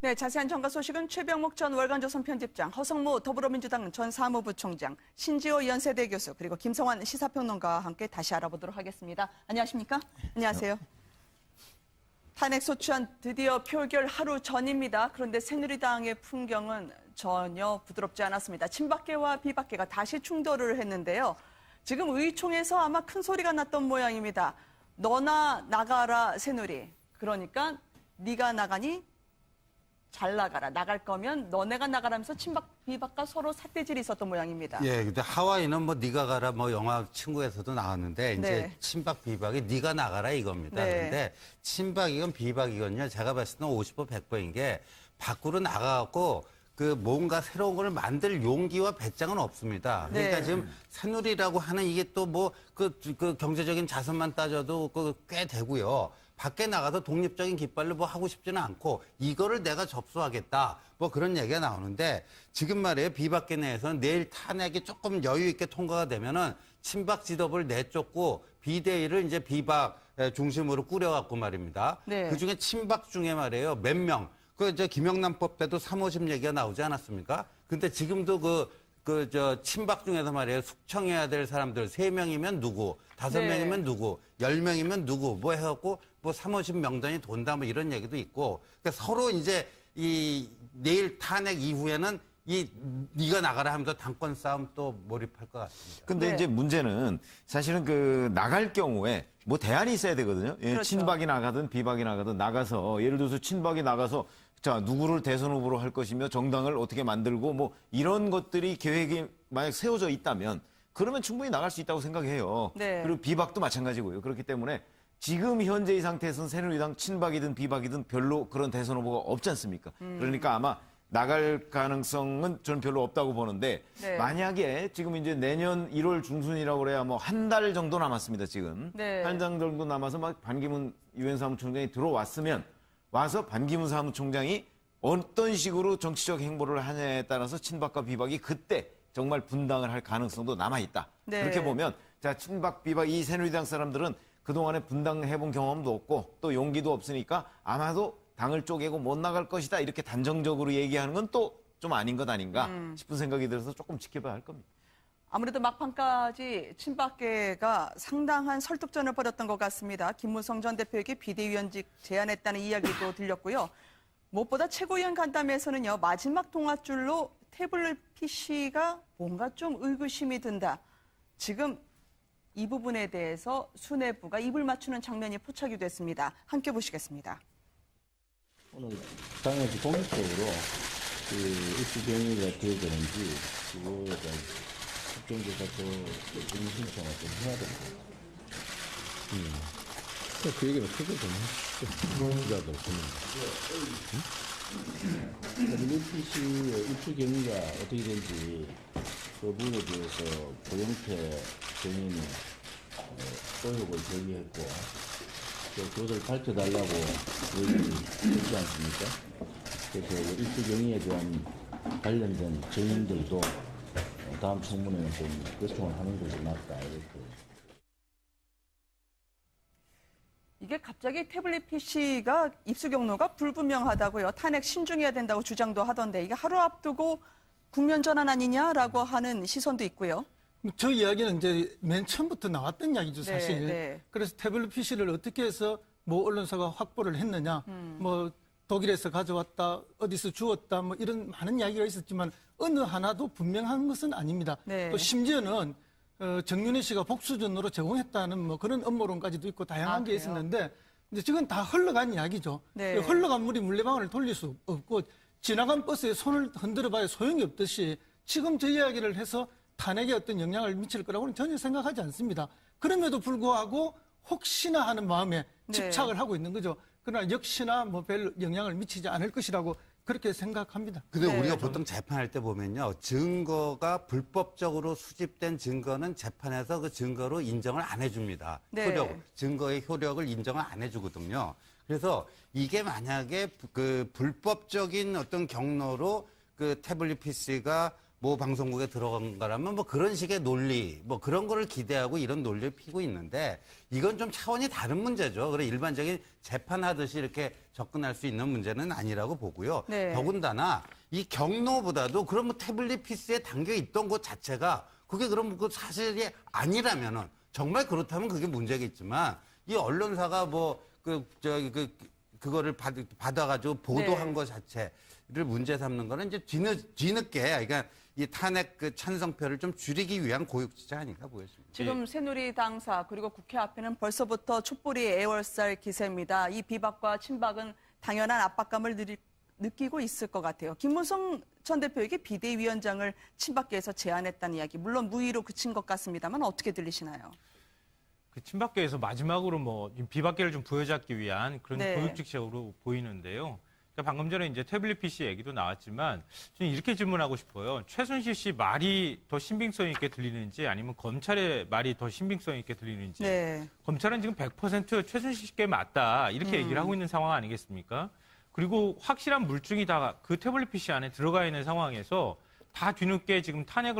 네, 자세한 정가 소식은 최병목 전 월간조선 편집장, 허성무 더불어민주당 전 사무부총장, 신지호 연세대 교수, 그리고 김성환 시사평론가와 함께 다시 알아보도록 하겠습니다. 안녕하십니까? 안녕하세요. 탄핵소추안 드디어 표결 하루 전입니다. 그런데 새누리당의 풍경은 전혀 부드럽지 않았습니다. 친박계와 비박계가 다시 충돌을 했는데요. 지금 의총에서 아마 큰 소리가 났던 모양입니다. 너나 나가라 새누리. 그러니까 네가 나가니 잘 나가라. 나갈 거면 너네가 나가라면서 친박 비박과 서로 삿대질이 있었던 모양입니다. 예, 근데 하와이는 뭐 네가 가라 뭐 영화 친구에서도 나왔는데 이제 네. 친박 비박이 네가 나가라 이겁니다. 네. 그런데 친박이건 비박이건요. 제가 봤을 때는 50% 100%인 게 밖으로 나가갖고 그 뭔가 새로운 걸 만들 용기와 배짱은 없습니다. 그러니까 네. 지금 새누리라고 하는 이게 또 뭐 그 경제적인 자산만 따져도 꽤 되고요. 밖에 나가서 독립적인 깃발로 뭐 하고 싶지는 않고 이거를 내가 접수하겠다 뭐 그런 얘기가 나오는데 지금 말이에요. 비박계 내에서는 내일 탄핵이 조금 여유 있게 통과가 되면은 친박 지도부를 내쫓고 비대위를 이제 비박 중심으로 꾸려갖고 말입니다. 네. 그 중에 친박 중에 말이에요. 몇 명. 김영란법 때도 350 얘기가 나오지 않았습니까? 근데 지금도 친박 중에서 말이에요. 숙청해야 될 사람들 3명이면 누구, 5명이면 네. 누구, 10명이면 누구, 뭐 해갖고 뭐 350 명단이 돈다 뭐 이런 얘기도 있고. 그러니까 서로 이제 이 내일 탄핵 이후에는 네가 나가라 하면서 당권 싸움 또 몰입할 것 같습니다. 근데 네. 이제 문제는 사실은 나갈 경우에 뭐 대안이 있어야 되거든요. 예, 그렇죠. 친박이 나가든 비박이 나가든 나가서 예를 들어서 친박이 나가서 자, 누구를 대선 후보로 할 것이며 정당을 어떻게 만들고 뭐 이런 것들이 계획이 만약 세워져 있다면 그러면 충분히 나갈 수 있다고 생각해요. 네. 그리고 비박도 마찬가지고요. 그렇기 때문에 지금 현재 이 상태에서는 새누리당 친박이든 비박이든 별로 그런 대선 후보가 없지 않습니까? 그러니까 아마 나갈 가능성은 저는 별로 없다고 보는데 네. 만약에 지금 이제 내년 1월 중순이라고 그래야 뭐 한 달 정도 남았습니다, 지금. 네. 한 달 정도 남아서 막 반기문 유엔 사무총장이 들어왔으면 와서 반기문 사무총장이 어떤 식으로 정치적 행보를 하냐에 따라서 친박과 비박이 그때 정말 분당을 할 가능성도 남아있다. 네. 그렇게 보면 자 친박, 비박 이 새누리당 사람들은 그동안에 분당해본 경험도 없고 또 용기도 없으니까 아마도 당을 쪼개고 못 나갈 것이다. 이렇게 단정적으로 얘기하는 건 또 좀 아닌 것 아닌가 싶은 생각이 들어서 조금 지켜봐야 할 겁니다. 아무래도 막판까지 친박계가 상당한 설득전을 벌였던 것 같습니다. 김무성 전 대표에게 비대위원직 제안했다는 이야기도 들렸고요. 무엇보다 최고위원 간담회에서는요. 마지막 동아줄로 태블릿 PC가 뭔가 좀 의구심이 든다. 지금 이 부분에 대해서 수뇌부가 입을 맞추는 장면이 포착이 됐습니다. 함께 보시겠습니다. 오늘 당에서 공식적으로 입수 경위가 되어지는지 그거에 대한 국정조사 의무 신청을 좀 해야 될 것 같아요. 그 얘기는 크게 좀 하시죠. 기자들 보는 WPC의 입수 경위가 어떻게 되는지 그 부분에 대해서 고영태 정인이 의혹을 제기했고 그것을 밝혀달라고 얘기했지 않습니까? 그래서 입수 경위에 대한 관련된 증인들도 다음 청문회는 좀 요청을 하는 것이 맞다 이렇게. 이게 갑자기 태블릿 PC가 입수 경로가 불분명하다고요. 탄핵 신중해야 된다고 주장도 하던데 이게 하루 앞두고 국면 전환 아니냐라고 하는 시선도 있고요. 저 이야기는 이제 맨 처음부터 나왔던 이야기죠, 사실. 네. 그래서 태블릿 PC를 어떻게 해서 뭐 언론사가 확보를 했느냐, 뭐 독일에서 가져왔다, 어디서 주웠다, 뭐 이런 많은 이야기가 있었지만 어느 하나도 분명한 것은 아닙니다. 네. 또 심지어는 정윤희 씨가 복수전으로 제공했다는 뭐 그런 음모론까지도 있고 다양한 게 그래요? 있었는데 이제 지금 다 흘러간 이야기죠. 네. 흘러간 물이 물레방아를 돌릴 수 없고 지나간 버스에 손을 흔들어 봐야 소용이 없듯이 지금 저 이야기를 해서 탄핵에 어떤 영향을 미칠 거라고는 전혀 생각하지 않습니다. 그럼에도 불구하고 혹시나 하는 마음에 네. 집착을 하고 있는 거죠. 그러나 역시나 뭐 별 영향을 미치지 않을 것이라고 그렇게 생각합니다. 근데 네. 우리가 보통 재판할 때 보면요. 증거가 불법적으로 수집된 증거는 재판에서 그 증거로 인정을 안 해줍니다. 네. 증거의 효력을 인정을 안 해주거든요. 그래서 이게 만약에 그 불법적인 어떤 경로로 그 태블릿 PC가 모 방송국에 들어간 거라면 뭐 그런 식의 논리, 뭐 그런 거를 기대하고 이런 논리를 피고 있는데 이건 좀 차원이 다른 문제죠. 그래 일반적인 재판하듯이 이렇게 접근할 수 있는 문제는 아니라고 보고요. 네. 더군다나 이 경로보다도 그럼 뭐 태블릿 PC에 담겨 있던 것 자체가 그게 그럼 그 사실이 아니라면은 정말 그렇다면 그게 문제겠지만 이 언론사가 그거를 받아가지고 보도한 네. 것 자체를 문제 삼는 거는 이제 뒤늦게 그러니까 이 탄핵 그 찬성표를 좀 줄이기 위한 고육지자 아닌가 보였습니다. 지금 새누리당사 그리고 국회 앞에는 벌써부터 촛불이 애월살 기세입니다. 이 비박과 친박은 당연한 압박감을 느끼고 있을 것 같아요. 김무성 전 대표에게 비대위원장을 친박계에서 제안했다는 이야기, 물론 무의로 그친 것 같습니다만 어떻게 들리시나요? 그 친박계에서 마지막으로 뭐 비박계를 좀 부여잡기 위한 그런 네. 고육직책으로 보이는데요. 그러니까 방금 전에 이제 태블릿 PC 얘기도 나왔지만 저는 이렇게 질문하고 싶어요. 최순실 씨 말이 더 신빙성 있게 들리는지 아니면 검찰의 말이 더 신빙성 있게 들리는지. 네. 검찰은 지금 100% 최순실 씨께 맞다 이렇게 얘기를 하고 있는 상황 아니겠습니까? 그리고 확실한 물증이 다 그 태블릿 PC 안에 들어가 있는 상황에서 다 뒤늦게 지금 탄핵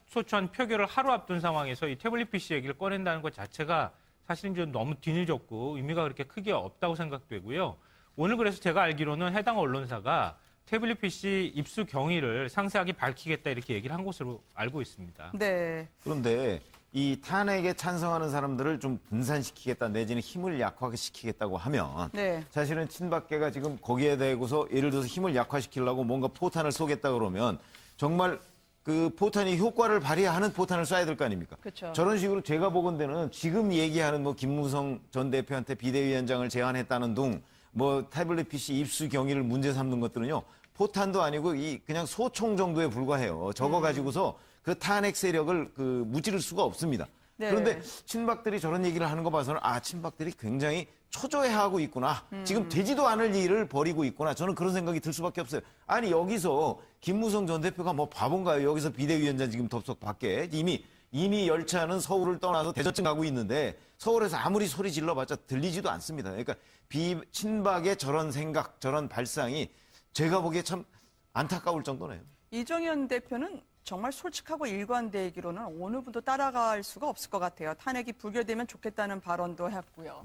소추안 표결을 하루 앞둔 상황에서 이 태블릿 PC 얘기를 꺼낸다는 것 자체가 사실은 좀 너무 뒤늦었고 의미가 그렇게 크게 없다고 생각되고요. 오늘 그래서 제가 알기로는 해당 언론사가 태블릿 PC 입수 경위를 상세하게 밝히겠다 이렇게 얘기를 한 것으로 알고 있습니다. 네. 그런데 이 탄핵에 찬성하는 사람들을 좀 분산시키겠다 내지는 힘을 약화시키겠다고 하면 네. 사실은 친박계가 지금 거기에 대고서 예를 들어서 힘을 약화시키려고 뭔가 포탄을 쏘겠다 그러면 정말 그 포탄이 효과를 발휘하는 포탄을 쏴야 될 거 아닙니까? 그렇죠. 저런 식으로 제가 보건대는 지금 얘기하는 뭐 김무성 전 대표한테 비대위원장을 제안했다는 등 뭐 태블릿 PC 입수 경위를 문제 삼는 것들은요. 포탄도 아니고 그냥 소총 정도에 불과해요. 저거 가지고서 그 탄핵 세력을 무찌를 수가 없습니다. 네. 그런데 친박들이 저런 얘기를 하는 거 봐서는 친박들이 굉장히 초조해하고 있구나. 지금 되지도 않을 일을 벌이고 있구나. 저는 그런 생각이 들 수밖에 없어요. 아니 여기서 김무성 전 대표가 뭐 바본가요? 여기서 비대위원장 지금 덥석 밖에 이미 열차는 서울을 떠나서 대전쯤 가고 있는데 서울에서 아무리 소리 질러봤자 들리지도 않습니다. 그러니까 친박의 저런 생각, 저런 발상이 제가 보기에 참 안타까울 정도네요. 이정현 대표는 정말 솔직하고 일관되기로는 어느 분도 따라갈 수가 없을 것 같아요. 탄핵이 부결되면 좋겠다는 발언도 했고요.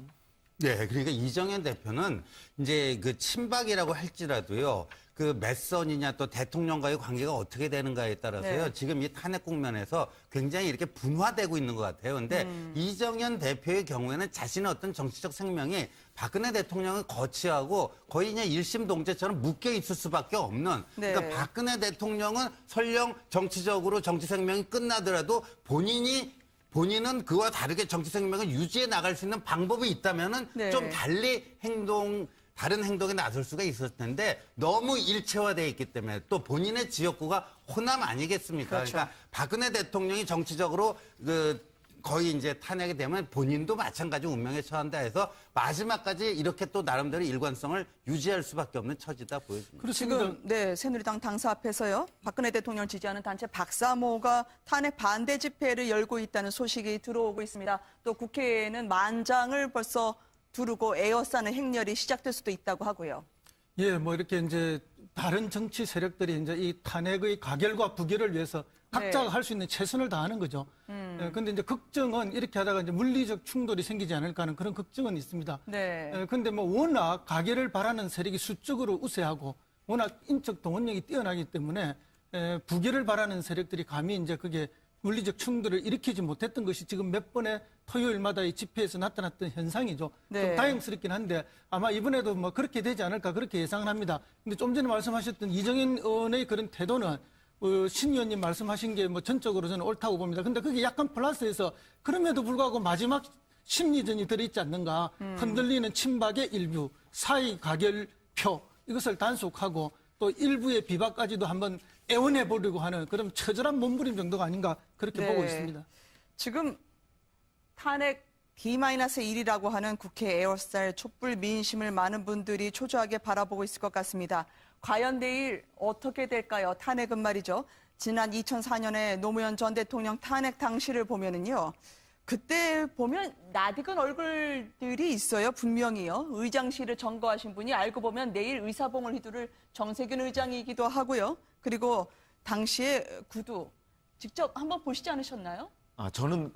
네, 그러니까 이정현 대표는 이제 그 친박이라고 할지라도요, 그 맷선이냐 또 대통령과의 관계가 어떻게 되는가에 따라서요, 네. 지금 이 탄핵 국면에서 굉장히 이렇게 분화되고 있는 것 같아요. 근데 이정현 대표의 경우에는 자신의 어떤 정치적 생명이 박근혜 대통령을 거치하고 거의 그냥 일심동체처럼 묶여 있을 수밖에 없는. 네. 그러니까 박근혜 대통령은 설령 정치적으로 정치 생명이 끝나더라도 본인은 그와 다르게 정치 생명을 유지해 나갈 수 있는 방법이 있다면은 네. 좀 달리 다른 행동에 나설 수가 있었을 텐데 너무 일체화되어 있기 때문에 또 본인의 지역구가 호남 아니겠습니까? 그렇죠. 그러니까 박근혜 대통령이 정치적으로 거의 이제 탄핵이 되면 본인도 마찬가지 운명에 처한다 해서 마지막까지 이렇게 또 나름대로 일관성을 유지할 수밖에 없는 처지다 보여집니다. 그렇습니다. 지금 새누리당 당사 앞에서요. 박근혜 대통령을 지지하는 단체 박사모가 탄핵 반대 집회를 열고 있다는 소식이 들어오고 있습니다. 또 국회에는 만장을 벌써 두르고 에어싸는 행렬이 시작될 수도 있다고 하고요. 예, 뭐 이렇게 이제 다른 정치 세력들이 이제 이 탄핵의 가결과 부결을 위해서 각자가 네. 할 수 있는 최선을 다하는 거죠. 그런데 이제 걱정은 이렇게 하다가 이제 물리적 충돌이 생기지 않을까 하는 그런 걱정은 있습니다. 네. 그런데 뭐 워낙 가결을 바라는 세력이 수적으로 우세하고 워낙 인적 동원력이 뛰어나기 때문에 부결을 바라는 세력들이 감히 이제 그게 물리적 충돌을 일으키지 못했던 것이 지금 몇 번의 토요일마다 이 집회에서 나타났던 현상이죠. 네. 좀 다행스럽긴 한데 아마 이번에도 뭐 그렇게 되지 않을까 그렇게 예상을 합니다. 근데 좀 전에 말씀하셨던 이정현 의원의 그런 태도는 신 의원님 말씀하신 게 뭐 전적으로 저는 옳다고 봅니다. 근데 그게 약간 플러스해서 그럼에도 불구하고 마지막 심리전이 들어있지 않는가. 흔들리는 친박의 일부, 사의 가결표 이것을 단속하고 또 일부의 비박까지도 한번 애원해 보려고 하는 그런 처절한 몸부림 정도가 아닌가 그렇게 네. 보고 있습니다. 지금 탄핵 D-1이라고 하는 국회 에어쌀 촛불 민심을 많은 분들이 초조하게 바라보고 있을 것 같습니다. 과연 내일 어떻게 될까요? 탄핵은 말이죠. 지난 2004년에 노무현 전 대통령 탄핵 당시를 보면은요. 그때 보면 낯익은 얼굴들이 있어요. 분명히요. 의장실을 점거하신 분이 알고 보면 내일 의사봉을 휘두를 정세균 의장이기도 하고요. 그리고 당시에 구두 직접 한번 보시지 않으셨나요? 저는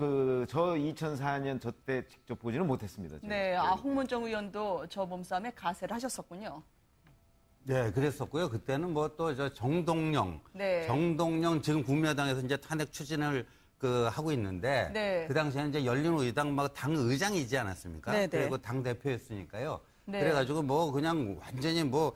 저 2004년 저 때 직접 보지는 못했습니다. 제가. 네, 홍문정 의원도 저 몸싸움에 가세를 하셨었군요. 네, 그랬었고요. 그때는 뭐 또 저 정동영, 네. 정동영 지금 국민의당에서 이제 탄핵 추진을 하고 있는데 네. 그 당시에는 이제 열린우리당 막 당 의장이지 않았습니까? 네, 네. 그리고 당 대표였으니까요. 네. 그래가지고 뭐 그냥 완전히 뭐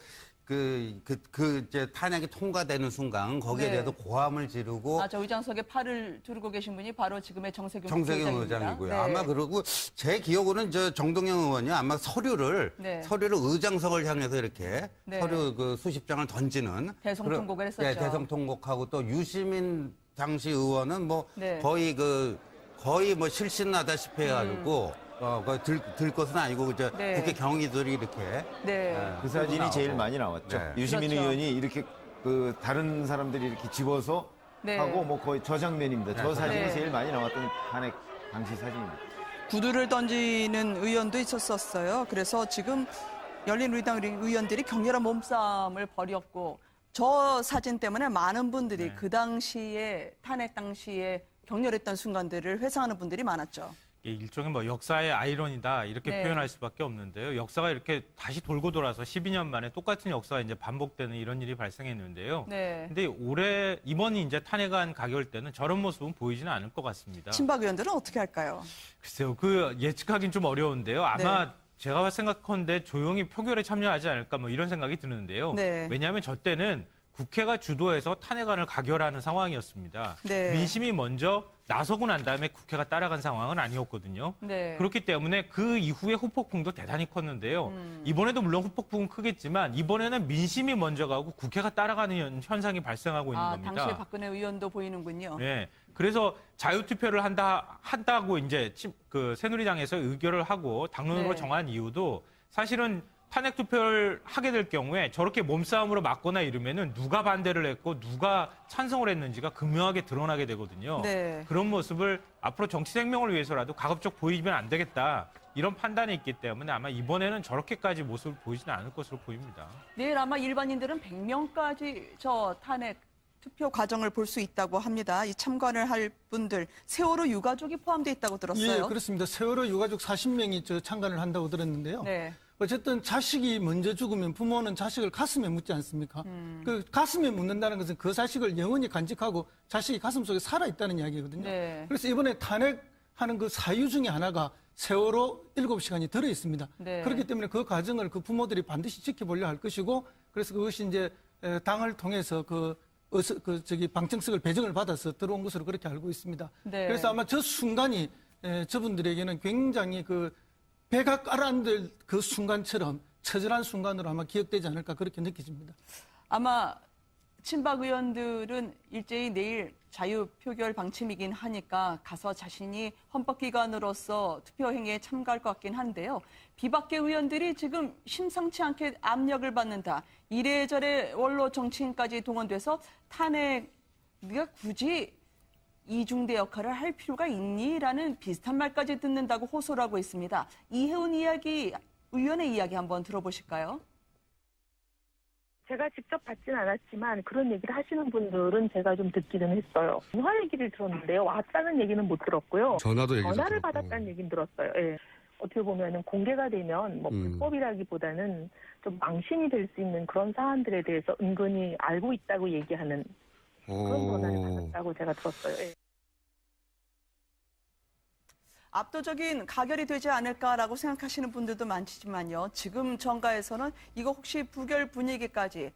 이제 탄핵이 통과되는 순간 거기에 네. 대해서 고함을 지르고 저 의장석에 팔을 두르고 계신 분이 바로 지금의 정세균 정세균 부회장입니다. 의장이고요. 네. 아마 그러고 제 기억으로는 저 정동영 의원이 아마 서류를 네. 의장석을 향해서 이렇게 네. 서류 수십 장을 던지는 대성통곡을 했었죠. 네, 대성통곡하고 또 유시민 당시 의원은 뭐 네. 거의 뭐 실신하다시피 해가지고 들 것은 아니고 네. 국회 경위들이 이렇게 네. 그 사진이 나오고. 제일 많이 나왔죠. 네. 유시민 그렇죠. 의원이 이렇게 다른 사람들이 이렇게 집어서 네. 하고 뭐 거의 저 장면입니다. 저 사진이 네. 제일 많이 나왔던 탄핵 당시 사진입니다. 구두를 던지는 의원도 있었어요. 그래서 지금 열린우리당 의원들이 격렬한 몸싸움을 벌였고 저 사진 때문에 많은 분들이 네. 그 당시에 탄핵 당시에 격렬했던 순간들을 회상하는 분들이 많았죠. 이게 일종의 뭐 역사의 아이러니다 이렇게 네. 표현할 수밖에 없는데요. 역사가 이렇게 다시 돌고 돌아서 12년 만에 똑같은 역사가 이제 반복되는 이런 일이 발생했는데요. 네. 근데 이번이 이제 탄핵안 가결 때는 저런 모습은 보이지는 않을 것 같습니다. 친박 의원들은 어떻게 할까요? 글쎄요, 예측하기는 좀 어려운데요. 아마 네. 제가 생각컨대 조용히 표결에 참여하지 않을까 뭐 이런 생각이 드는데요. 네. 왜냐하면 저 때는 국회가 주도해서 탄핵안을 가결하는 상황이었습니다. 네. 민심이 먼저 나서고 난 다음에 국회가 따라간 상황은 아니었거든요. 네. 그렇기 때문에 그 이후에 후폭풍도 대단히 컸는데요. 이번에도 물론 후폭풍은 크겠지만 이번에는 민심이 먼저 가고 국회가 따라가는 현상이 발생하고 있는 겁니다. 당시에 박근혜 의원도 보이는군요. 네. 그래서 자유투표를 한다고 이제 새누리당에서 의결을 하고 당론으로 네. 정한 이유도 사실은 탄핵 투표를 하게 될 경우에 저렇게 몸싸움으로 맞거나 이러면은 누가 반대를 했고 누가 찬성을 했는지가 극명하게 드러나게 되거든요. 네. 그런 모습을 앞으로 정치 생명을 위해서라도 가급적 보이면 안 되겠다. 이런 판단이 있기 때문에 아마 이번에는 저렇게까지 모습을 보이지는 않을 것으로 보입니다. 내일 아마 일반인들은 100명까지 저 탄핵 투표 과정을 볼 수 있다고 합니다. 이 참관을 할 분들 세월호 유가족이 포함되어 있다고 들었어요. 예, 그렇습니다. 세월호 유가족 40명이 참관을 한다고 들었는데요. 네. 어쨌든 자식이 먼저 죽으면 부모는 자식을 가슴에 묻지 않습니까? 그 가슴에 묻는다는 것은 그 자식을 영원히 간직하고 자식이 가슴 속에 살아있다는 이야기거든요. 네. 그래서 이번에 탄핵하는 그 사유 중에 하나가 세월호 7시간이 들어있습니다. 네. 그렇기 때문에 그 과정을 그 부모들이 반드시 지켜보려 할 것이고 그래서 그것이 이제 당을 통해서 방청석을 배정을 받아서 들어온 것으로 그렇게 알고 있습니다. 네. 그래서 아마 저 순간이 저분들에게는 굉장히 배가 가라앉을 그 순간처럼 처절한 순간으로 아마 기억되지 않을까 그렇게 느껴집니다. 아마 친박 의원들은 일제히 내일 자유표결 방침이긴 하니까 가서 자신이 헌법기관으로서 투표행위에 참가할 것 같긴 한데요. 비박계 의원들이 지금 심상치 않게 압력을 받는다. 이래저래 원로 정치인까지 동원돼서 탄핵, 네가 굳이 이중대 역할을 할 필요가 있니라는 비슷한 말까지 듣는다고 호소를 하고 있습니다. 이혜훈 의원의 이야기 한번 들어보실까요? 제가 직접 받진 않았지만 그런 얘기를 하시는 분들은 제가 좀 듣기는 했어요. 전화 얘기를 들었는데요. 왔다는 얘기는 못 들었고요. 전화를 받았다는 얘기는 들었어요. 예. 어떻게 보면은 공개가 되면 뭐 불법이라기보다는 좀 망신이 될 수 있는 그런 사안들에 대해서 은근히 알고 있다고 얘기하는 그런 전화를 받았다고 제가 들었어요. 예. 압도적인 가결이 되지 않을까라고 생각하시는 분들도 많지만요. 지금 정가에서는 이거 혹시 부결 분위기까지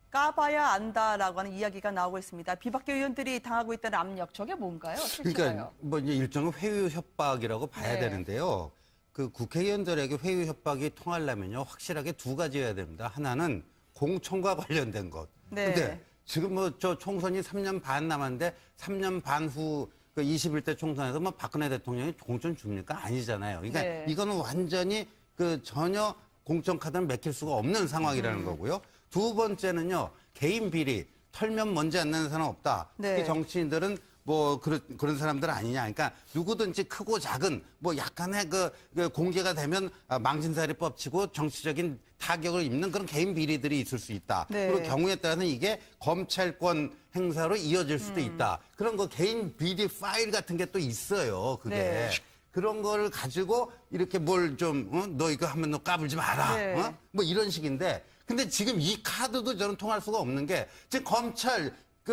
까봐야 안다라고 하는 이야기가 나오고 있습니다. 비박계 의원들이 당하고 있다는 압력, 저게 뭔가요? 실체가요? 그러니까 뭐 이제 일종의 회유 협박이라고 봐야 네. 되는데요. 그 국회의원들에게 회유 협박이 통하려면요, 확실하게 두 가지여야 됩니다. 하나는 공천과 관련된 것. 네. 근데 지금 뭐 저 총선이 3년 반 남았는데 3년 반 후 그 21대 총선에서 뭐 박근혜 대통령이 공천 줍니까? 아니잖아요. 그러니까 네. 이거는 완전히 전혀 공천 카드를 맥힐 수가 없는 상황이라는 거고요. 두 번째는요, 개인 비리 털면 먼지 안 나는 사람 없다. 네. 특히 정치인들은 뭐 그런 사람들 아니냐. 그러니까 누구든지 크고 작은 뭐 약간의 그 공개가 되면 망신살이법 치고 정치적인 타격을 입는 그런 개인 비리들이 있을 수 있다. 네. 그리고 경우에 따라서는 이게 검찰권 행사로 이어질 수도 있다. 그런 거 개인 비리 파일 같은 게 또 있어요. 그게. 네. 그런 거를 가지고 이렇게 뭘 좀, 너 이거 하면 너 까불지 마라. 네. 뭐 이런 식인데. 근데 지금 이 카드도 저는 통할 수가 없는 게 지금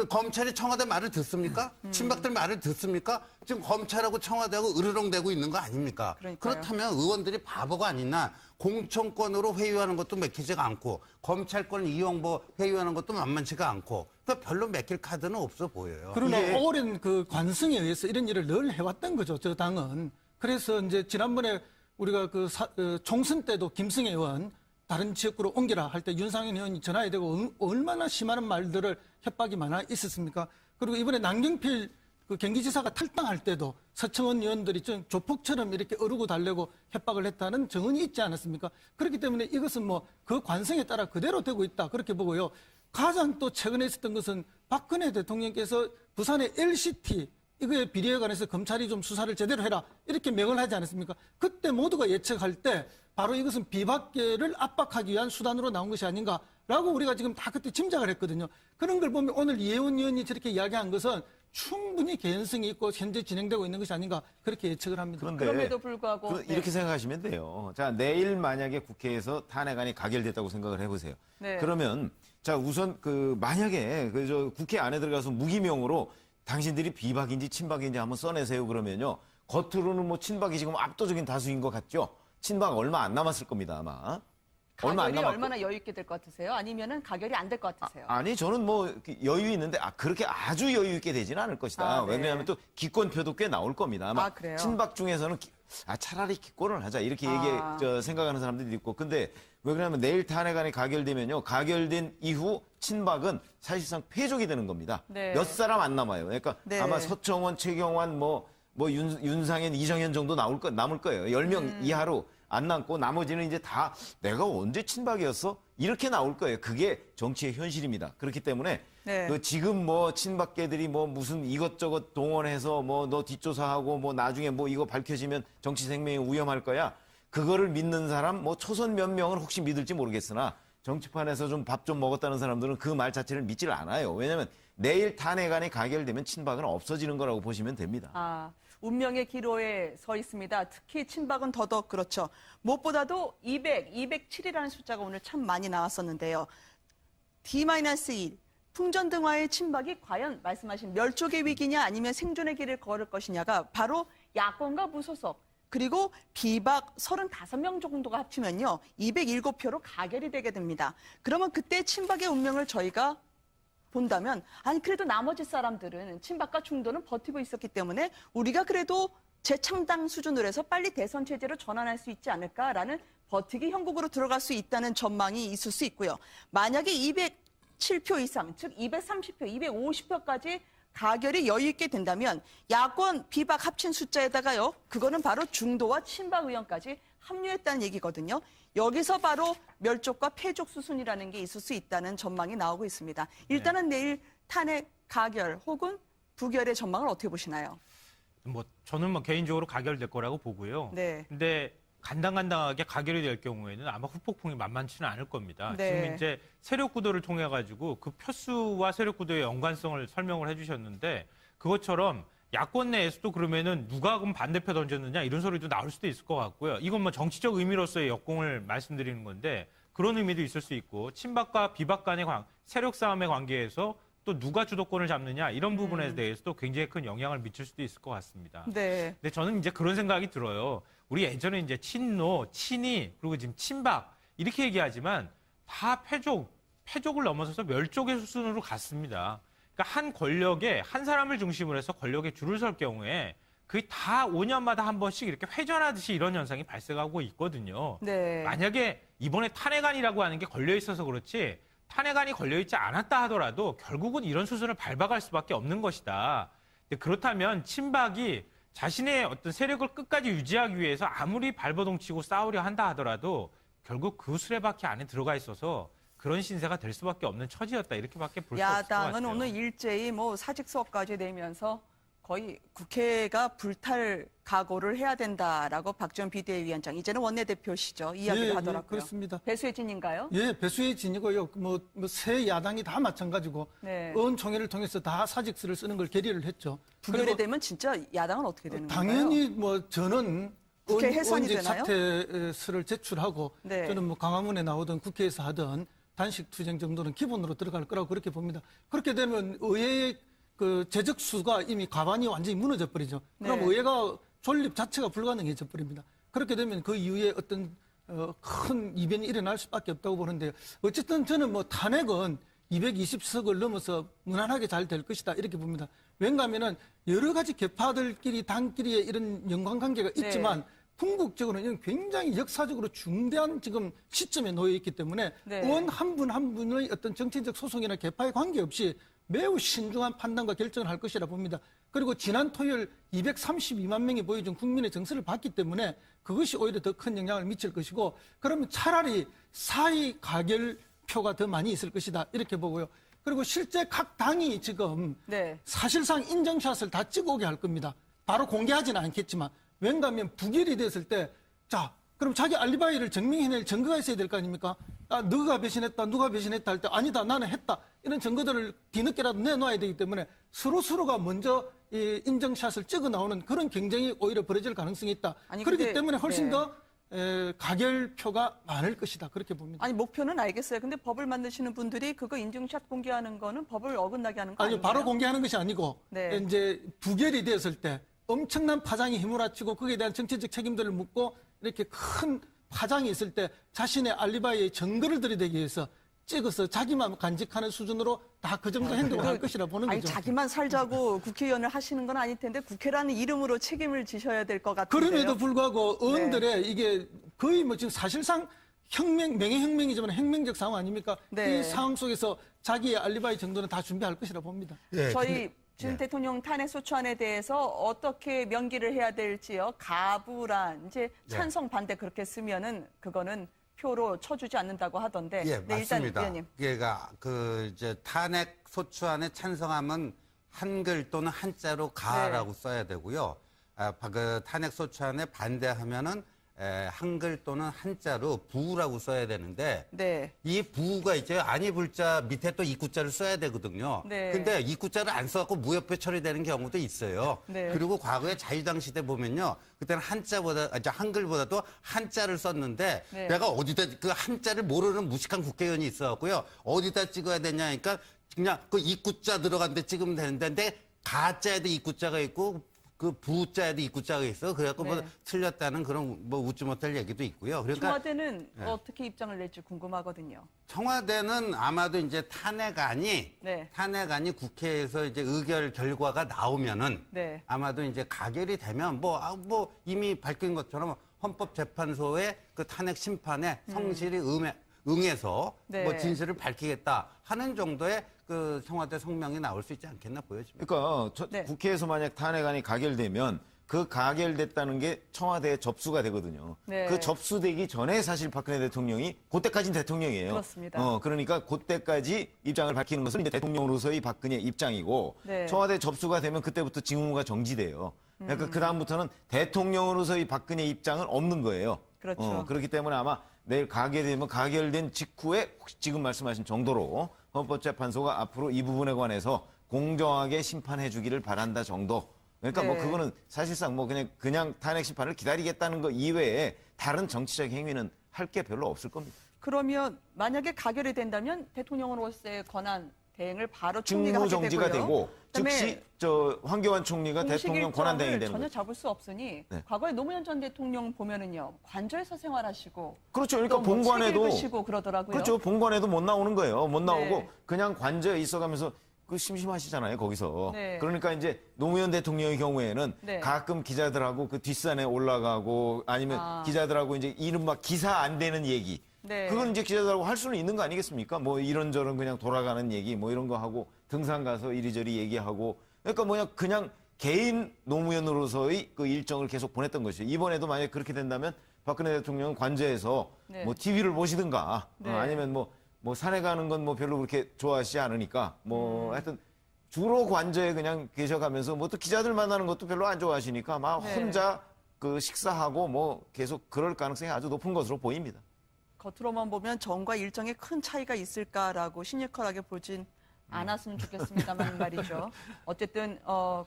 검찰이 청와대 말을 듣습니까? 친박들 말을 듣습니까? 지금 검찰하고 청와대하고 으르렁대고 있는 거 아닙니까? 그러니까요. 그렇다면 의원들이 바보가 아니나 공천권으로 회유하는 것도 맥히지가 않고 검찰권 이용 회유하는 것도 만만치가 않고 그러니까 별로 맥힐 카드는 없어 보여요. 그러나 오랜 그 관성에 의해서 이런 일을 늘 해왔던 거죠, 저 당은. 그래서 이제 지난번에 우리가 총선 때도 김승혜 의원 다른 지역구로 옮겨라 할 때 윤상현 의원이 전화해 대고 얼마나 심한 말들을 협박이 많아 있었습니까? 그리고 이번에 남경필 그 경기지사가 탈당할 때도 서청원 의원들이 좀 조폭처럼 이렇게 어르고 달래고 협박을 했다는 증언이 있지 않았습니까? 그렇기 때문에 이것은 뭐 그 관성에 따라 그대로 되고 있다 그렇게 보고요. 가장 또 최근에 있었던 것은 박근혜 대통령께서 부산의 LCT 이거에 비리에 관해서 검찰이 좀 수사를 제대로 해라 이렇게 명을 하지 않았습니까? 그때 모두가 예측할 때 바로 이것은 비박계를 압박하기 위한 수단으로 나온 것이 아닌가라고 우리가 지금 다 그때 짐작을 했거든요. 그런 걸 보면 오늘 이혜원 의원이 저렇게 이야기한 것은 충분히 개연성이 있고 현재 진행되고 있는 것이 아닌가 그렇게 예측을 합니다. 그런데 그럼에도 불구하고 네. 이렇게 생각하시면 돼요. 자, 내일 만약에 국회에서 탄핵안이 가결됐다고 생각을 해보세요. 네. 그러면 자 우선 만약에 국회 안에 들어가서 무기명으로 당신들이 비박인지 친박인지 한번 써내세요 그러면요. 겉으로는 뭐 친박이 지금 압도적인 다수인 것 같죠. 친박 얼마 안 남았을 겁니다 아마. 가결이 얼마나 여유 있게 될 것 같으세요? 아니면은 가결이 안 될 것 같으세요? 아니 저는 뭐 여유 있는데 그렇게 아주 여유 있게 되지는 않을 것이다. 네. 왜냐하면 또 기권표도 꽤 나올 겁니다. 아마 그래요? 친박 중에서는 차라리 기권을 하자 이렇게 생각하는 사람들이 있고 근데 왜 그러냐면 내일 탄핵안이 가결되면요. 가결된 이후 친박은 사실상 패족이 되는 겁니다. 네. 몇 사람 안 남아요. 그러니까 네. 아마 서청원, 최경환, 윤상현, 이정현 정도 남을 거예요. 10명 이하로 안 남고 나머지는 이제 다 내가 언제 친박이었어? 이렇게 나올 거예요. 그게 정치의 현실입니다. 그렇기 때문에 네. 지금 친박계들이 무슨 이것저것 동원해서 너 뒷조사하고 나중에 이거 밝혀지면 정치 생명이 위험할 거야. 그거를 믿는 사람 초선 몇 명은 혹시 믿을지 모르겠으나 정치판에서 좀 밥 좀 먹었다는 사람들은 그 말 자체를 믿질 않아요. 왜냐하면 내일 탄핵안이 가결되면 친박은 없어지는 거라고 보시면 됩니다. 운명의 기로에 서 있습니다. 특히 친박은 더더욱 그렇죠. 무엇보다도 207이라는 숫자가 오늘 참 많이 나왔었는데요. D-1, 풍전등화의 친박이 과연 말씀하신 멸족의 위기냐 아니면 생존의 길을 걸을 것이냐가 바로 야권과 무소속 그리고 비박 35명 정도가 합치면요. 207표로 가결이 되게 됩니다. 그러면 그때 친박의 운명을 저희가 본다면 그래도 나머지 사람들은 친박과 중도는 버티고 있었기 때문에 우리가 그래도 재창당 수준으로 해서 빨리 대선 체제로 전환할 수 있지 않을까라는 버티기 형국으로 들어갈 수 있다는 전망이 있을 수 있고요. 만약에 207표 이상, 즉 230표, 250표까지 가결이 여유 있게 된다면 야권 비박 합친 숫자에다가요. 그거는 바로 중도와 친박 의원까지 합류했다는 얘기거든요. 여기서 바로 멸족과 패족 수순이라는 게 있을 수 있다는 전망이 나오고 있습니다. 일단은 내일 탄핵 가결 혹은 부결의 전망을 어떻게 보시나요? 저는 개인적으로 가결될 거라고 보고요. 네. 근데 간당간당하게 가결이 될 경우에는 아마 후폭풍이 만만치는 않을 겁니다. 네. 지금 이제 세력 구도를 통해 가지고 그 표수와 세력 구도의 연관성을 설명을 해주셨는데 그것처럼 야권 내에서도 그러면은 누가 그럼 반대표 던졌느냐 이런 소리도 나올 수도 있을 것 같고요. 이건 정치적 의미로서의 역공을 말씀드리는 건데 그런 의미도 있을 수 있고 친박과 비박 간의 세력 싸움의 관계에서 또 누가 주도권을 잡느냐 이런 부분에 대해서도 굉장히 큰 영향을 미칠 수도 있을 것 같습니다. 네. 근데 저는 이제 그런 생각이 들어요. 우리 예전에 이제 친노, 친이 그리고 지금 친박 이렇게 얘기하지만 다 패족을 넘어서서 멸족의 수순으로 갔습니다. 그러니까 한 권력에 한 사람을 중심으로 해서 권력에 줄을 설 경우에 그게 다 5년마다 한 번씩 이렇게 회전하듯이 이런 현상이 발생하고 있거든요. 네. 만약에 이번에 탄핵안이라고 하는 게 걸려 있어서 그렇지 탄핵안이 걸려 있지 않았다 하더라도 결국은 이런 수순을 밟아갈 수밖에 없는 것이다. 근데 그렇다면 친박이 자신의 어떤 세력을 끝까지 유지하기 위해서 아무리 발버둥치고 싸우려 한다 하더라도 결국 그 수레바퀴 안에 들어가 있어서 그런 신세가 될 수밖에 없는 처지였다. 이렇게밖에 볼 수 없을 것 같아요. 야당은 오늘 일제히 사직 수업까지 내면서 거의 국회가 불탈 각오를 해야 된다라고 박지원 비대위원장, 이제는 원내대표시죠. 이야기를 예, 하더라고요. 그렇습니다. 배수의 진인가요? 예, 배수의 진이고요. 새 야당이 다 마찬가지고 네. 의원총회를 통해서 다 사직서를 쓰는 걸 결의를 했죠. 부결이 그리고 되면 진짜 야당은 어떻게 되는 건가요? 당연히 저는 국회 해산이 의원직 되나요? 사퇴서를 제출하고 네. 저는 광화문에 나오던 국회에서 하던 단식 투쟁 정도는 기본으로 들어갈 거라고 그렇게 봅니다. 그렇게 되면 의회의 그 재적 수가 이미 과반이 완전히 무너져 버리죠. 그럼 네. 의회가 존립 자체가 불가능해져 버립니다. 그렇게 되면 그 이후에 어떤 큰 이변이 일어날 수밖에 없다고 보는데요. 어쨌든 저는 탄핵은 220석을 넘어서 무난하게 잘 될 것이다 이렇게 봅니다. 왜냐하면은 여러 가지 계파들끼리 당끼리의 이런 연관관계가 있지만 궁극적으로는 이건 굉장히 역사적으로 중대한 지금 시점에 놓여 있기 때문에 네. 의원 한 분 한 분의 어떤 정치적 소송이나 계파에 관계없이 매우 신중한 판단과 결정을 할 것이라 봅니다. 그리고 지난 토요일 232만 명이 보여준 국민의 정서를 봤기 때문에 그것이 오히려 더 큰 영향을 미칠 것이고, 그러면 차라리 사의 가결표가 더 많이 있을 것이다 이렇게 보고요. 그리고 실제 각 당이 지금 네. 사실상 인정샷을 다 찍어오게 할 겁니다. 바로 공개하지는 않겠지만, 왠가하면 부결이 됐을 때, 자, 그럼 자기 알리바이를 증명해낼 증거가 있어야 될 거 아닙니까? 아, 너가 배신했다, 누가 배신했다 할 때, 아니다, 나는 했다. 이런 증거들을 뒤늦게라도 내놔야 되기 때문에 서로가 먼저 이 인정샷을 찍어 나오는 그런 경쟁이 오히려 벌어질 가능성이 있다. 아니, 그렇기 근데, 때문에 훨씬 네. 더 가결표가 많을 것이다. 그렇게 봅니다. 아니, 목표는 알겠어요. 근데 법을 만드시는 분들이 그거 인증샷 공개하는 거는 법을 어긋나게 하는 거 아니요, 아닌가요? 바로 공개하는 것이 아니고, 네. 이제 부결이 되었을 때 엄청난 파장이 휘몰아치고 거기에 대한 정치적 책임들을 묻고 이렇게 큰 파장이 있을 때 자신의 알리바이의 증거를 들이대기 위해서 찍어서 자기만 간직하는 수준으로 다 그 정도 행동을 할 것이라 보는 아니, 거죠. 자기만 살자고 국회의원을 하시는 건 아닐 텐데 국회라는 이름으로 책임을 지셔야 될 것 같은데요. 그럼에도 불구하고 의원들의 이게 거의 지금 사실상 명예혁명이지만 혁명적 상황 아닙니까? 네. 이 상황 속에서 자기의 알리바이 정도는 다 준비할 것이라 봅니다. 저희 준 대통령 탄핵 소추안에 대해서 어떻게 명기를 해야 될지요. 가부란 이제 찬성 반대 그렇게 쓰면은 그거는 표로 쳐주지 않는다고 하던데. 예, 네, 일단 맞습니다. 위원님. 그러니까 이제 탄핵 소추안에 찬성하면 한글 또는 한자로 가라고 써야 되고요. 그 탄핵 소추안에 반대하면은 한글 또는 한자로 부라고 써야 되는데 네. 이 부가 이제 아니 불자 밑에 또 입구자를 써야 되거든요. 네. 근데 입구자를 안 써갖고 무효표 처리되는 경우도 있어요. 네. 그리고 과거에 자유당 시대 보면요, 그때는 한글보다도 한자를 썼는데 네. 내가 어디다 그 한자를 모르는 무식한 국회의원이 있어갖고요, 어디다 찍어야 되냐니까 그냥 그 입구자 들어간 데 찍으면 되는데 가자에도 입구자가 있고. 그 부자에도 입구자가 있어. 그래갖고 뭐 네. 틀렸다는 그런 뭐 웃지 못할 얘기도 있고요. 그러니까 청와대는 어떻게 입장을 낼지 궁금하거든요. 청와대는 아마도 이제 탄핵안이 네. 국회에서 이제 의결 결과가 나오면은 네. 아마도 이제 가결이 되면 뭐 이미 밝힌 것처럼 헌법재판소의 그 탄핵 심판에 성실히 응해서 네. 뭐 진실을 밝히겠다 하는 정도의 그 청와대 성명이 나올 수 있지 않겠나 보여집니다. 그러니까 네. 국회에서 만약 탄핵안이 가결되면 그 가결됐다는 게 청와대에 접수가 되거든요. 네. 그 접수되기 전에 사실 박근혜 대통령이 그때까지는 대통령이에요. 그렇습니다. 그러니까 그때까지 입장을 밝히는 것은 이제 대통령으로서의 박근혜 입장이고 네. 청와대 접수가 되면 그때부터 직무가 정지돼요. 그러니까 그다음부터는 대통령으로서의 박근혜 입장은 없는 거예요. 그렇죠. 그렇기 때문에 아마 내일 가결되면 가결된 직후에 혹시 지금 말씀하신 정도로 헌법재판소가 앞으로 이 부분에 관해서 공정하게 심판해 주기를 바란다 정도. 그러니까 뭐 네. 그거는 사실상 뭐 그냥 탄핵 심판을 기다리겠다는 거 이외에 다른 정치적 행위는 할 게 별로 없을 겁니다. 그러면 만약에 가결이 된다면 대통령으로서의 권한 대행을 바로 총리가 직무 하게 정지가 되고요. 되고 그다음에 즉시 황교안 총리가 공식 대통령 권한 대행이 일정을 되는 전혀 거죠. 잡을 수 없으니 네. 과거에 노무현 전 대통령 보면은요 관저에서 생활하시고 그렇죠. 또 그러니까 뭐 책 본관에도 읽으시고 그러더라고요. 그렇죠. 본관에도 못 나오는 거예요. 못 나오고 네. 그냥 관저에 있어가면서 그 심심하시잖아요, 거기서. 네. 그러니까 이제 노무현 대통령의 경우에는 네. 가끔 기자들하고 그 뒷산에 올라가고 아니면 기자들하고 이제 이른바 기사 안 되는 얘기. 네. 그건 이제 기자들하고 할 수는 있는 거 아니겠습니까? 뭐 이런저런 그냥 돌아가는 얘기 뭐 이런 거 하고 등산 가서 이리저리 얘기하고 그러니까 그냥 개인 노무현으로서의 그 일정을 계속 보냈던 것이죠. 이번에도 만약에 그렇게 된다면 박근혜 대통령은 관저에서 네. 뭐 TV를 보시든가 네. 아니면 뭐 산에 가는 건 뭐 별로 그렇게 좋아하시지 않으니까 뭐 하여튼 주로 관저에 그냥 계셔가면서 뭐 또 기자들 만나는 것도 별로 안 좋아하시니까 막 네. 혼자 그 식사하고 뭐 계속 그럴 가능성이 아주 높은 것으로 보입니다. 겉으로만 보면 정과 일정에 큰 차이가 있을까라고 시니컬하게 보진 않았으면 좋겠습니다만 말이죠. 어쨌든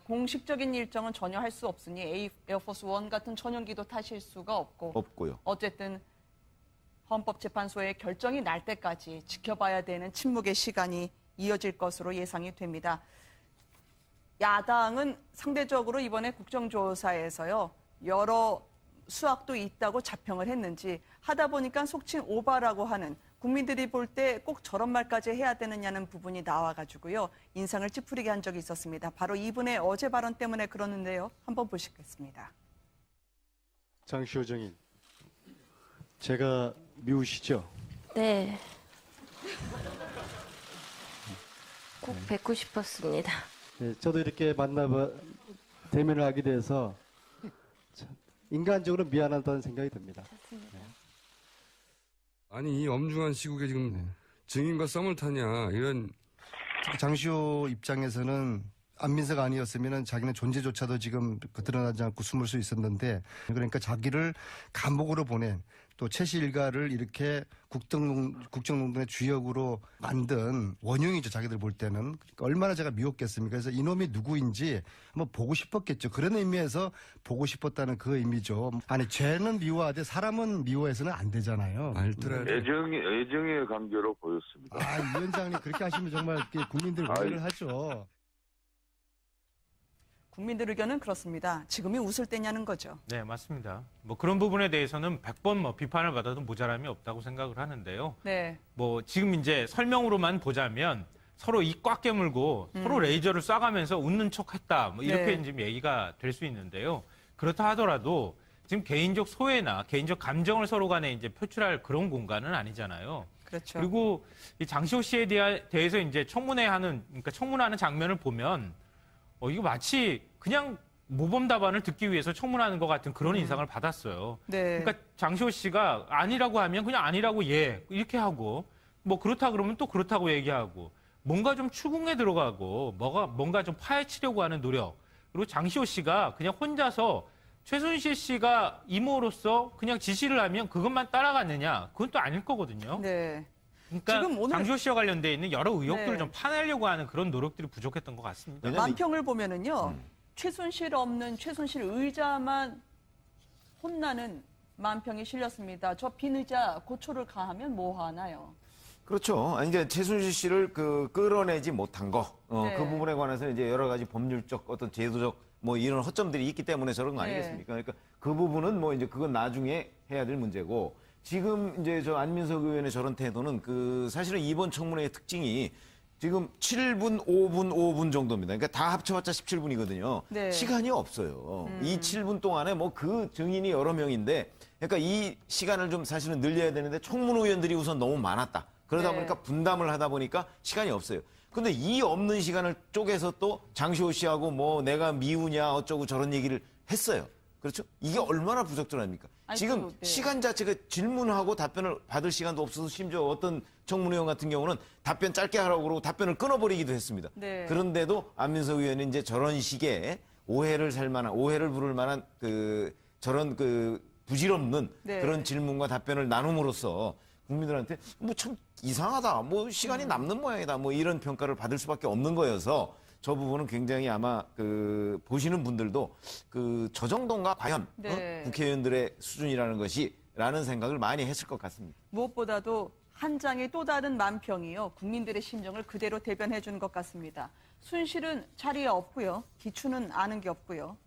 공식적인 일정은 전혀 할 수 없으니 에어포스 1 같은 전용기도 타실 수가 없고요. 어쨌든 헌법재판소의 결정이 날 때까지 지켜봐야 되는 침묵의 시간이 이어질 것으로 예상이 됩니다. 야당은 상대적으로 이번에 국정조사에서요, 여러 수학도 있다고 자평을 했는지 하다 보니까 속칭 오바라고 하는 국민들이 볼 때 꼭 저런 말까지 해야 되느냐는 부분이 나와가지고요, 인상을 찌푸리게 한 적이 있었습니다. 바로 이분의 어제 발언 때문에 그러는데요. 한번 보시겠습니다. 장시호 정인, 제가 미우시죠? 네. 꼭 뵙고 싶었습니다. 네, 저도 이렇게 대면을 하게 돼서 참 인간적으로 미안하다는 생각이 듭니다. 아니 이 엄중한 시국에 지금 증인과 썸을 타냐 이런. 특히 장시호 입장에서는 안민석 아니었으면 자기는 존재조차도 지금 드러나지 않고 숨을 수 있었는데, 그러니까 자기를 감옥으로 보낸, 또 최씨 일가를 이렇게 국정농단의 주역으로 만든 원흉이죠, 자기들 볼 때는. 그러니까 얼마나 제가 미웠겠습니까? 그래서 이놈이 누구인지 한번 보고 싶었겠죠. 그런 의미에서 보고 싶었다는 그 의미죠. 아니, 죄는 미워하되 사람은 미워해서는 안 되잖아요. 애정의 관계로 보였습니다. 아, 이 위원장님 그렇게 하시면 정말 국민들 오해를 하죠. 국민들 의견은 그렇습니다. 지금이 웃을 때냐는 거죠. 네, 맞습니다. 뭐 그런 부분에 대해서는 100번 뭐 비판을 받아도 모자람이 없다고 생각을 하는데요. 네. 뭐 지금 이제 설명으로만 보자면 서로 입 꽉 깨물고 서로 레이저를 쏴가면서 웃는 척했다. 뭐 이렇게 네. 지금 얘기가 될 수 있는데요. 그렇다 하더라도 지금 개인적 소외나 개인적 감정을 서로 간에 이제 표출할 그런 공간은 아니잖아요. 그렇죠. 그리고 이 장시호 씨에 대해서 이제 청문하는 장면을 보면 이거 마치 그냥 모범 답안을 듣기 위해서 청문하는 것 같은 그런 인상을 받았어요. 네. 그러니까 장시호 씨가 아니라고 하면 그냥 아니라고 이렇게 하고, 뭐 그렇다 그러면 또 그렇다고 얘기하고, 뭔가 좀 추궁에 들어가고 뭔가 좀 파헤치려고 하는 노력. 그리고 장시호 씨가 그냥 혼자서 최순실 씨가 이모로서 그냥 지시를 하면 그것만 따라갔느냐, 그건 또 아닐 거거든요. 네. 그러니까 지금 오늘 장시호 씨와 관련돼 있는 여러 의혹들을 네. 좀 파내려고 하는 그런 노력들이 부족했던 것 같습니다. 만평을 보면은요, 최순실 없는 최순실 의자만 혼나는 만평이 실렸습니다. 저 빈 의자 고초를 가하면 뭐 하나요? 그렇죠. 아니, 이제 최순실 씨를 끌어내지 못한 거, 네. 그 부분에 관해서 이제 여러 가지 법률적 어떤 제도적 뭐 이런 허점들이 있기 때문에 저런 거 네. 아니겠습니까? 그러니까 그 부분은 뭐 이제 그건 나중에 해야 될 문제고, 지금 이제 저 안민석 의원의 저런 태도는 사실은 이번 청문회의 특징이 지금 7분, 5분 정도입니다. 그러니까 다 합쳐봤자 17분이거든요. 네. 시간이 없어요. 이 7분 동안에 뭐 그 증인이 여러 명인데, 그러니까 이 시간을 좀 사실은 늘려야 되는데 청문위원들이 우선 너무 많았다. 그러다 네. 보니까 분담을 하다 보니까 시간이 없어요. 근데 이 없는 시간을 쪼개서 또 장시호 씨하고 뭐 내가 미우냐 어쩌고 저런 얘기를 했어요. 그렇죠? 이게 얼마나 부적절합니까? 아니, 지금 네. 시간 자체가 질문하고 답변을 받을 시간도 없어서 심지어 어떤 청문위원 같은 경우는 답변 짧게 하라고 그러고 답변을 끊어버리기도 했습니다. 네. 그런데도 안민석 의원이 이제 저런 식의 오해를 부를 만한 저런 부질없는 네. 그런 질문과 답변을 나눔으로써 국민들한테 뭐 참 이상하다, 뭐 시간이 남는 모양이다, 뭐 이런 평가를 받을 수밖에 없는 거여서 저 부분은 굉장히 아마 보시는 분들도 저 정도인가 과연 네. 국회의원들의 수준이라는 것이라는 생각을 많이 했을 것 같습니다. 무엇보다도 한 장의 또 다른 만평이요, 국민들의 심정을 그대로 대변해 주는 것 같습니다. 순실은 자리에 없고요, 기추는 아는 게 없고요,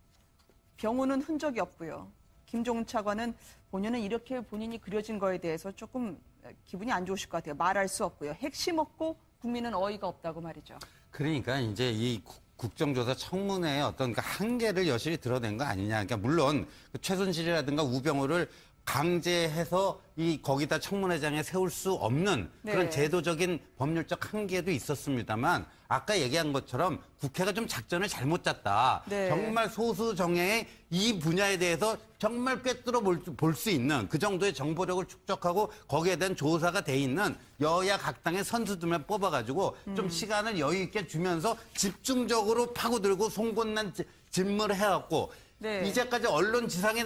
병우는 흔적이 없고요, 김종훈 차관은 본인은 이렇게 본인이 그려진 거에 대해서 조금 기분이 안 좋으실 것 같아요. 말할 수 없고요. 핵심 없고 국민은 어이가 없다고 말이죠. 그러니까 이제 이 국정조사 청문회의 어떤 그 한계를 여실히 드러낸 거 아니냐. 그러니까 물론 최순실이라든가 우병우를 강제해서 거기다 청문회장에 세울 수 없는 그런 네. 제도적인 법률적 한계도 있었습니다만 아까 얘기한 것처럼 국회가 좀 작전을 잘못 짰다. 네. 정말 소수 정예의 이 분야에 대해서 정말 꿰뚫어 볼 수 있는 그 정도의 정보력을 축적하고 거기에 대한 조사가 돼 있는 여야 각 당의 선수들만 뽑아가지고 좀 시간을 여유 있게 주면서 집중적으로 파고들고 송곳난 질문을 해갖고 네. 이제까지 언론 지상에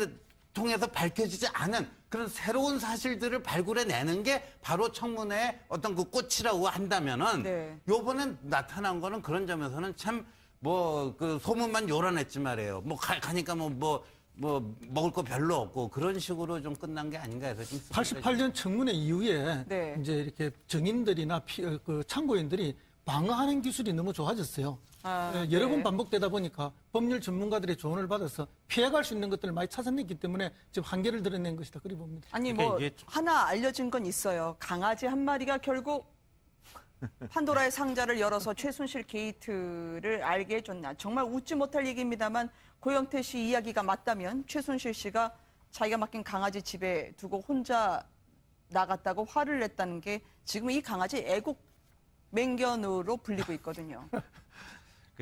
통해서 밝혀지지 않은 그런 새로운 사실들을 발굴해내는 게 바로 청문회의 어떤 그 꽃이라고 한다면은 네. 요번에 나타난 거는 그런 점에서는 참 그 소문만 요란했지 말이에요. 가니까 먹을 거 별로 없고 그런 식으로 좀 끝난 게 아닌가 해서 좀 88년 청문회 이후에 네. 이제 이렇게 증인들이나 그 참고인들이 방어하는 기술이 너무 좋아졌어요. 여러 번 반복되다 보니까 법률 전문가들의 조언을 받아서 피해갈 수 있는 것들을 많이 찾아냈기 때문에 지금 한계를 드러낸 것이다. 그리 봅니다. 아니 그러니까 이게 하나 알려진 건 있어요. 강아지 한 마리가 결국 판도라의 상자를 열어서 최순실 게이트를 알게 해줬나. 정말 웃지 못할 얘기입니다만 고영태 씨 이야기가 맞다면 최순실 씨가 자기가 맡긴 강아지 집에 두고 혼자 나갔다고 화를 냈다는 게 지금 이 강아지 애국 맹견으로 불리고 있거든요.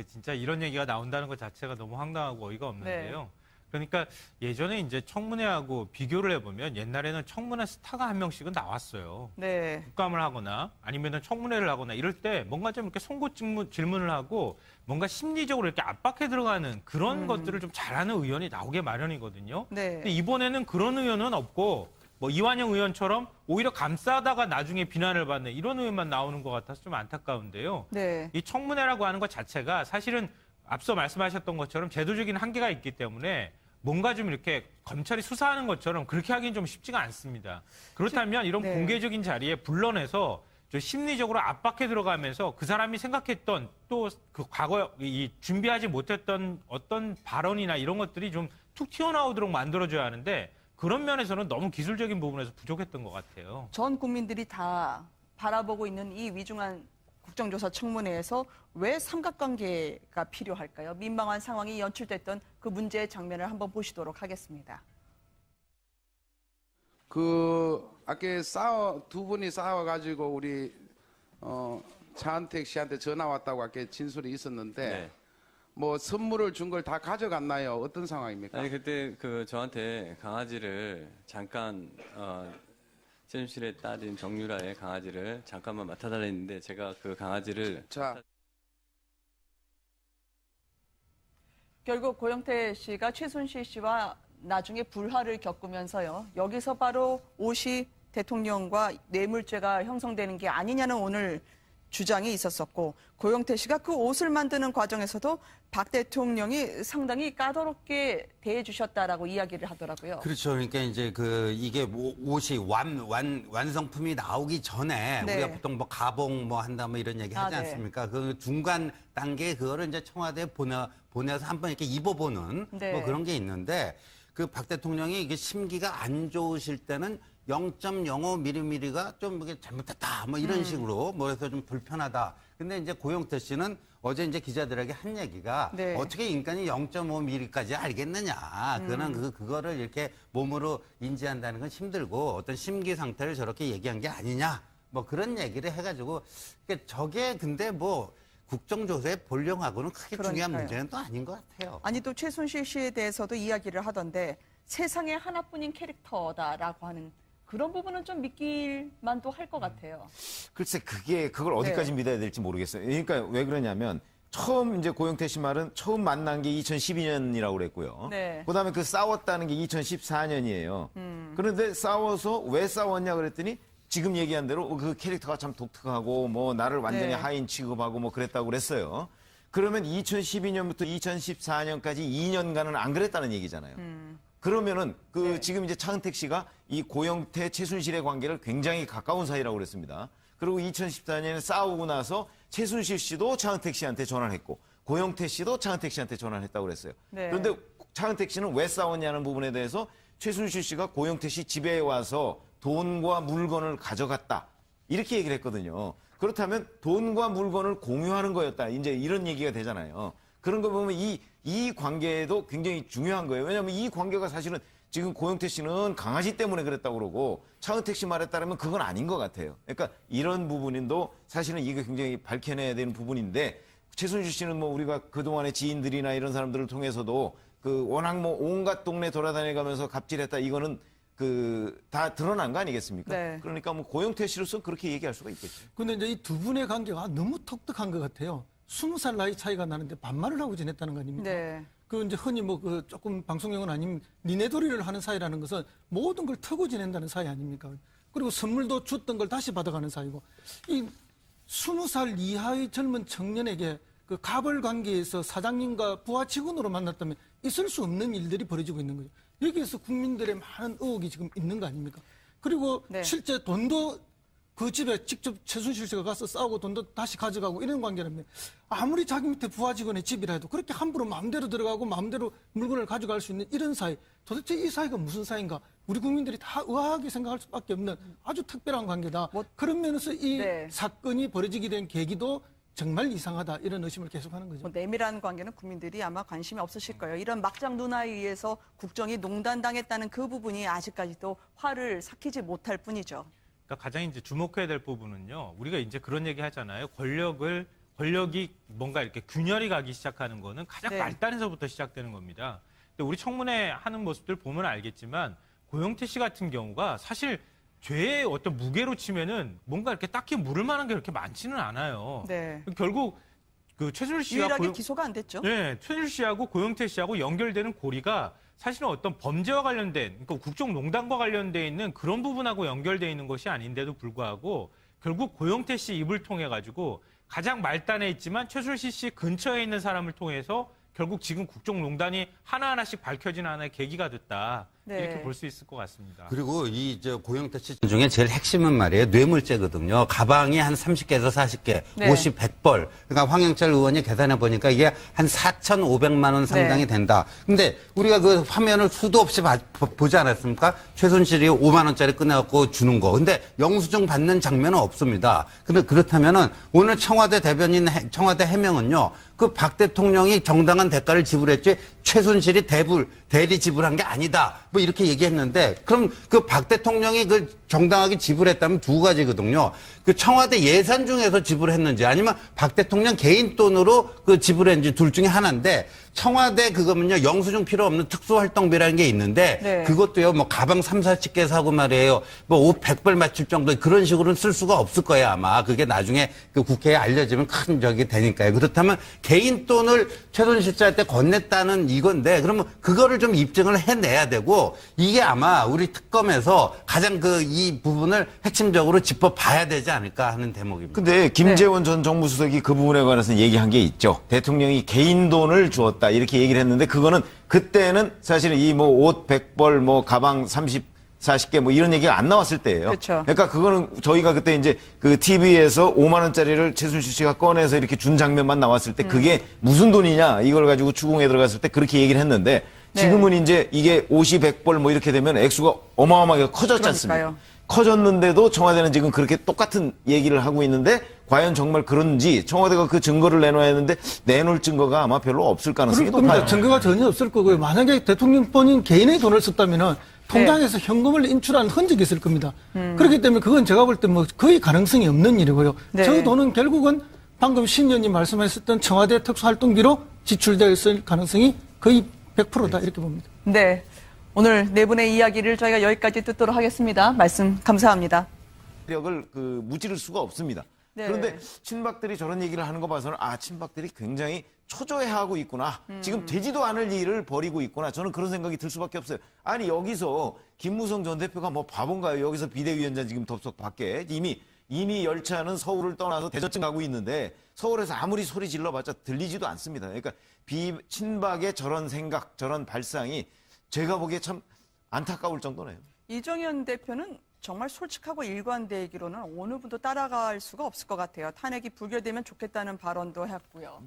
진짜 이런 얘기가 나온다는 것 자체가 너무 황당하고 어이가 없는데요. 그러니까 예전에 이제 청문회하고 비교를 해보면 옛날에는 청문회 스타가 한 명씩은 나왔어요. 네. 국감을 하거나 아니면 청문회를 하거나 이럴 때 뭔가 좀 이렇게 송곳 질문을 하고 뭔가 심리적으로 이렇게 압박해 들어가는 그런 것들을 좀 잘하는 의원이 나오게 마련이거든요. 네. 근데 이번에는 그런 의원은 없고 이완영 의원처럼 오히려 감싸다가 나중에 비난을 받는 이런 의원만 나오는 것 같아서 좀 안타까운데요. 네. 이 청문회라고 하는 것 자체가 사실은 앞서 말씀하셨던 것처럼 제도적인 한계가 있기 때문에 뭔가 좀 이렇게 검찰이 수사하는 것처럼 그렇게 하기는 좀 쉽지가 않습니다. 그렇다면 이런 네. 공개적인 자리에 불러내서 좀 심리적으로 압박해 들어가면서 그 사람이 생각했던 또 그 과거 준비하지 못했던 어떤 발언이나 이런 것들이 좀 툭 튀어나오도록 만들어줘야 하는데 그런 면에서는 너무 기술적인 부분에서 부족했던 것 같아요. 전 국민들이 다 바라보고 있는 이 위중한 국정조사 청문회에서 왜 삼각관계가 필요할까요? 민망한 상황이 연출됐던 그 문제의 장면을 한번 보시도록 하겠습니다. 아까 두 분이 싸워가지고 우리 차은택 씨한테 전화 왔다고 아까 진술이 있었는데 네. 선물을 준 걸 다 가져갔나요? 어떤 상황입니까? 아니 그때 저한테 강아지를 잠깐 최순실의 딸인 정유라의 강아지를 잠깐만 맡아달라 했는데 제가 그 강아지를 결국 고영태 씨가 최순실 씨와 나중에 불화를 겪으면서요. 여기서 바로 옷이 대통령과 뇌물죄가 형성되는 게 아니냐는 오늘 주장이 있었었고 고영태 씨가 그 옷을 만드는 과정에서도 박 대통령이 상당히 까다롭게 대해주셨다라고 이야기를 하더라고요. 그렇죠. 그러니까 이제 이게 옷이 완성품이 나오기 전에 네. 우리가 보통 가봉 한다 이런 얘기 하지 네. 않습니까? 그 중간 단계 그거를 이제 청와대에 보내서 한번 이렇게 입어보는 네. 그런 게 있는데 그 박 대통령이 이게 심기가 안 좋으실 때는 0.05mm가 좀 이게 잘못했다 이런 식으로 해서 좀 불편하다. 근데 이제 고영태 씨는 어제 이제 기자들에게 한 얘기가 네. 어떻게 인간이 0.5mm까지 알겠느냐. 그거를 이렇게 몸으로 인지한다는 건 힘들고 어떤 심기 상태를 저렇게 얘기한 게 아니냐. 그런 얘기를 해가지고 저게 근데 국정조사의 본령하고는 크게 중요한 그러니까요. 문제는 또 아닌 것 같아요. 아니 또 최순실 씨에 대해서도 이야기를 하던데 세상에 하나뿐인 캐릭터다라고 하는 그런 부분은 좀 믿길 만도 할 것 같아요. 글쎄 그걸 어디까지 네. 믿어야 될지 모르겠어요. 그러니까 왜 그러냐면 처음 이제 고영태 씨 말은 처음 만난 게 2012년이라고 그랬고요. 네. 그다음에 싸웠다는 게 2014년이에요. 그런데 싸워서 왜 싸웠냐 그랬더니 지금 얘기한 대로 그 캐릭터가 참 독특하고 나를 완전히 네. 하인 취급하고 그랬다고 그랬어요. 그러면 2012년부터 2014년까지 2년간은 안 그랬다는 얘기잖아요. 그러면은 네. 지금 이제 차은택 씨가 이 고영태 최순실의 관계를 굉장히 가까운 사이라고 그랬습니다. 그리고 2014년에 싸우고 나서 최순실 씨도 차은택 씨한테 전화를 했고 고영태 씨도 차은택 씨한테 전화를 했다고 그랬어요. 네. 그런데 차은택 씨는 왜 싸웠냐는 부분에 대해서 최순실 씨가 고영태 씨 집에 와서 돈과 물건을 가져갔다. 이렇게 얘기를 했거든요. 그렇다면 돈과 물건을 공유하는 거였다. 이제 이런 얘기가 되잖아요. 그런 거 보면 이 관계도 굉장히 중요한 거예요. 왜냐하면 이 관계가 사실은 지금 고영태 씨는 강아지 때문에 그랬다고 그러고 차은택 씨 말에 따르면 그건 아닌 것 같아요. 그러니까 이런 부분도 사실은 이게 굉장히 밝혀내야 되는 부분인데 최순실 씨는 뭐 우리가 그동안의 지인들이나 이런 사람들을 통해서도 그 워낙 뭐 온갖 동네 돌아다녀가면서 갑질했다 이거는 다 드러난 거 아니겠습니까? 네. 그러니까 뭐 고영태 씨로서 그렇게 얘기할 수가 있겠죠. 근데 이제 이 두 분의 관계가 너무 독특한 것 같아요. 20살 나이 차이가 나는데 반말을 하고 지냈다는 거 아닙니까? 네. 그 이제 흔히 뭐 그 조금 방송용은 아니면 니네돌이를 하는 사이라는 것은 모든 걸 털고 지낸다는 사이 아닙니까? 그리고 선물도 줬던 걸 다시 받아가는 사이고 이 20살 이하의 젊은 청년에게 그 가벌 관계에서 사장님과 부하 직원으로 만났다면 있을 수 없는 일들이 벌어지고 있는 거죠. 여기에서 국민들의 많은 의혹이 지금 있는 거 아닙니까? 그리고 네. 실제 돈도 그 집에 직접 최순실 씨가 가서 싸우고 돈도 다시 가져가고 이런 관계라면 아무리 자기 밑에 부하 직원의 집이라 해도 그렇게 함부로 마음대로 들어가고 마음대로 물건을 가져갈 수 있는 이런 사이, 도대체 이 사이가 무슨 사이인가? 우리 국민들이 다 의아하게 생각할 수밖에 없는 아주 특별한 관계다. 그런 면에서 이 네. 사건이 벌어지게 된 계기도 정말 이상하다 이런 의심을 계속하는 거죠. 뭐 내밀한 관계는 국민들이 아마 관심이 없으실 거예요. 이런 막장 누나에 의해서 국정이 농단당했다는 그 부분이 아직까지도 화를 삭히지 못할 뿐이죠. 그러니까 가장 이제 주목해야 될 부분은요. 우리가 이제 그런 얘기 하잖아요. 권력이 뭔가 이렇게 균열이 가기 시작하는 거는 가장 네. 말단에서부터 시작되는 겁니다. 근데 우리 청문회 하는 모습들 보면 알겠지만 고영태 씨 같은 경우가 사실 죄의 어떤 무게로 치면은 뭔가 이렇게 딱히 물을 만한 게 그렇게 많지는 않아요. 네. 결국 그 최순실 씨와 유일하게 기소가 안 됐죠. 네, 최순실 씨하고 고영태 씨하고 연결되는 고리가 사실은 어떤 범죄와 관련된, 그러니까 국정농단과 관련돼 있는 그런 부분하고 연결돼 있는 것이 아닌데도 불구하고 결국 고영태 씨 입을 통해 가지고 가장 말단에 있지만 최순실 씨 근처에 있는 사람을 통해서 결국 지금 국정농단이 하나하나씩 밝혀지는 하나의 계기가 됐다. 네. 이렇게 볼 수 있을 것 같습니다. 그리고 고영태 씨 중에 제일 핵심은 말이에요. 뇌물죄거든요. 가방이 한 30개에서 40개, 네. 50, 100벌. 그러니까 황영철 의원이 계산해 보니까 이게 한 4,500만 원 상당이 네. 된다. 근데 우리가 그 화면을 수도 없이 보지 않았습니까? 최순실이 5만 원짜리 꺼내갖고 주는 거. 근데 영수증 받는 장면은 없습니다. 근데 그렇다면은 오늘 청와대 대변인, 청와대 해명은요. 그 박 대통령이 정당한 대가를 지불했지 최순실이 대리 지불한 게 아니다. 뭐 이렇게 얘기했는데 그럼 그 박 대통령이 그 정당하게 지불했다면 두 가지거든요. 그 청와대 예산 중에서 지불했는지 아니면 박 대통령 개인 돈으로 그 지불했는지 둘 중에 하나인데 청와대 그거면요 영수증 필요 없는 특수활동비라는 게 있는데 네. 그것도요 뭐 가방 3, 40개 사고 말이에요. 뭐 옷 100벌 맞출 정도 그런 식으로는 쓸 수가 없을 거예요 아마. 그게 나중에 그 국회에 알려지면 큰 적이 되니까요. 그렇다면 개인 돈을 최순실 씨한테 건넸다는 이건데 그러면 그거를 좀 입증을 해내야 되고 이게 아마 우리 특검에서 가장 이 부분을 핵심적으로 짚어봐야 되지 않을까 하는 대목입니다. 근데 김재원 전 정무수석이 그 부분에 관해서 얘기한 게 있죠. 대통령이 개인 돈을 주었다 이렇게 얘기를 했는데 그거는 그때는 사실은 이 뭐 옷 100벌 뭐 가방 30, 40개 뭐 이런 얘기가 안 나왔을 때예요. 그렇죠. 그러니까 그거는 저희가 그때 이제 그 TV에서 5만 원짜리를 최순실 씨가 꺼내서 이렇게 준 장면만 나왔을 때 그게 무슨 돈이냐 이걸 가지고 추궁에 들어갔을 때 그렇게 얘기를 했는데 지금은 이제 이게 50, 100벌 뭐 이렇게 되면 액수가 어마어마하게 커졌지 않습니까? 그러니까요. 커졌는데도 청와대는 지금 그렇게 똑같은 얘기를 하고 있는데 과연 정말 그런지 청와대가 그 증거를 내놔야 했는데 내놓을 증거가 아마 별로 없을 가능성이 그렇습니다. 높아요. 증거가 전혀 없을 거고요. 만약에 대통령 본인 개인의 돈을 썼다면은 통장에서 현금을 인출한 흔적이 있을 겁니다. 그렇기 때문에 그건 제가 볼 때 뭐 거의 가능성이 없는 일이고요. 네. 저 돈은 결국은 방금 신 의원님 말씀하셨던 청와대 특수활동비로 지출되었을 가능성이 거의 100%다 이렇게 봅니다. 네. 오늘 네 분의 이야기를 저희가 여기까지 듣도록 하겠습니다. 말씀 감사합니다. 력을 무찌를 수가 없습니다. 네. 그런데 친박들이 저런 얘기를 하는 거 봐서는 친박들이 굉장히 초조해하고 있구나. 지금 되지도 않을 일을 벌이고 있구나. 저는 그런 생각이 들 수밖에 없어요. 아니 여기서 김무성 전 대표가 뭐 바본가요? 여기서 비대위원장 지금 덥석 밖에 이미 열차는 서울을 떠나서 대전쯤 가고 있는데 서울에서 아무리 소리 질러봤자 들리지도 않습니다. 그러니까 친박의 저런 생각, 저런 발상이 제가 보기에 참 안타까울 정도네요. 이정현 대표는 정말 솔직하고 일관되기로는 어느 분도 따라갈 수가 없을 것 같아요. 탄핵이 불결되면 좋겠다는 발언도 했고요.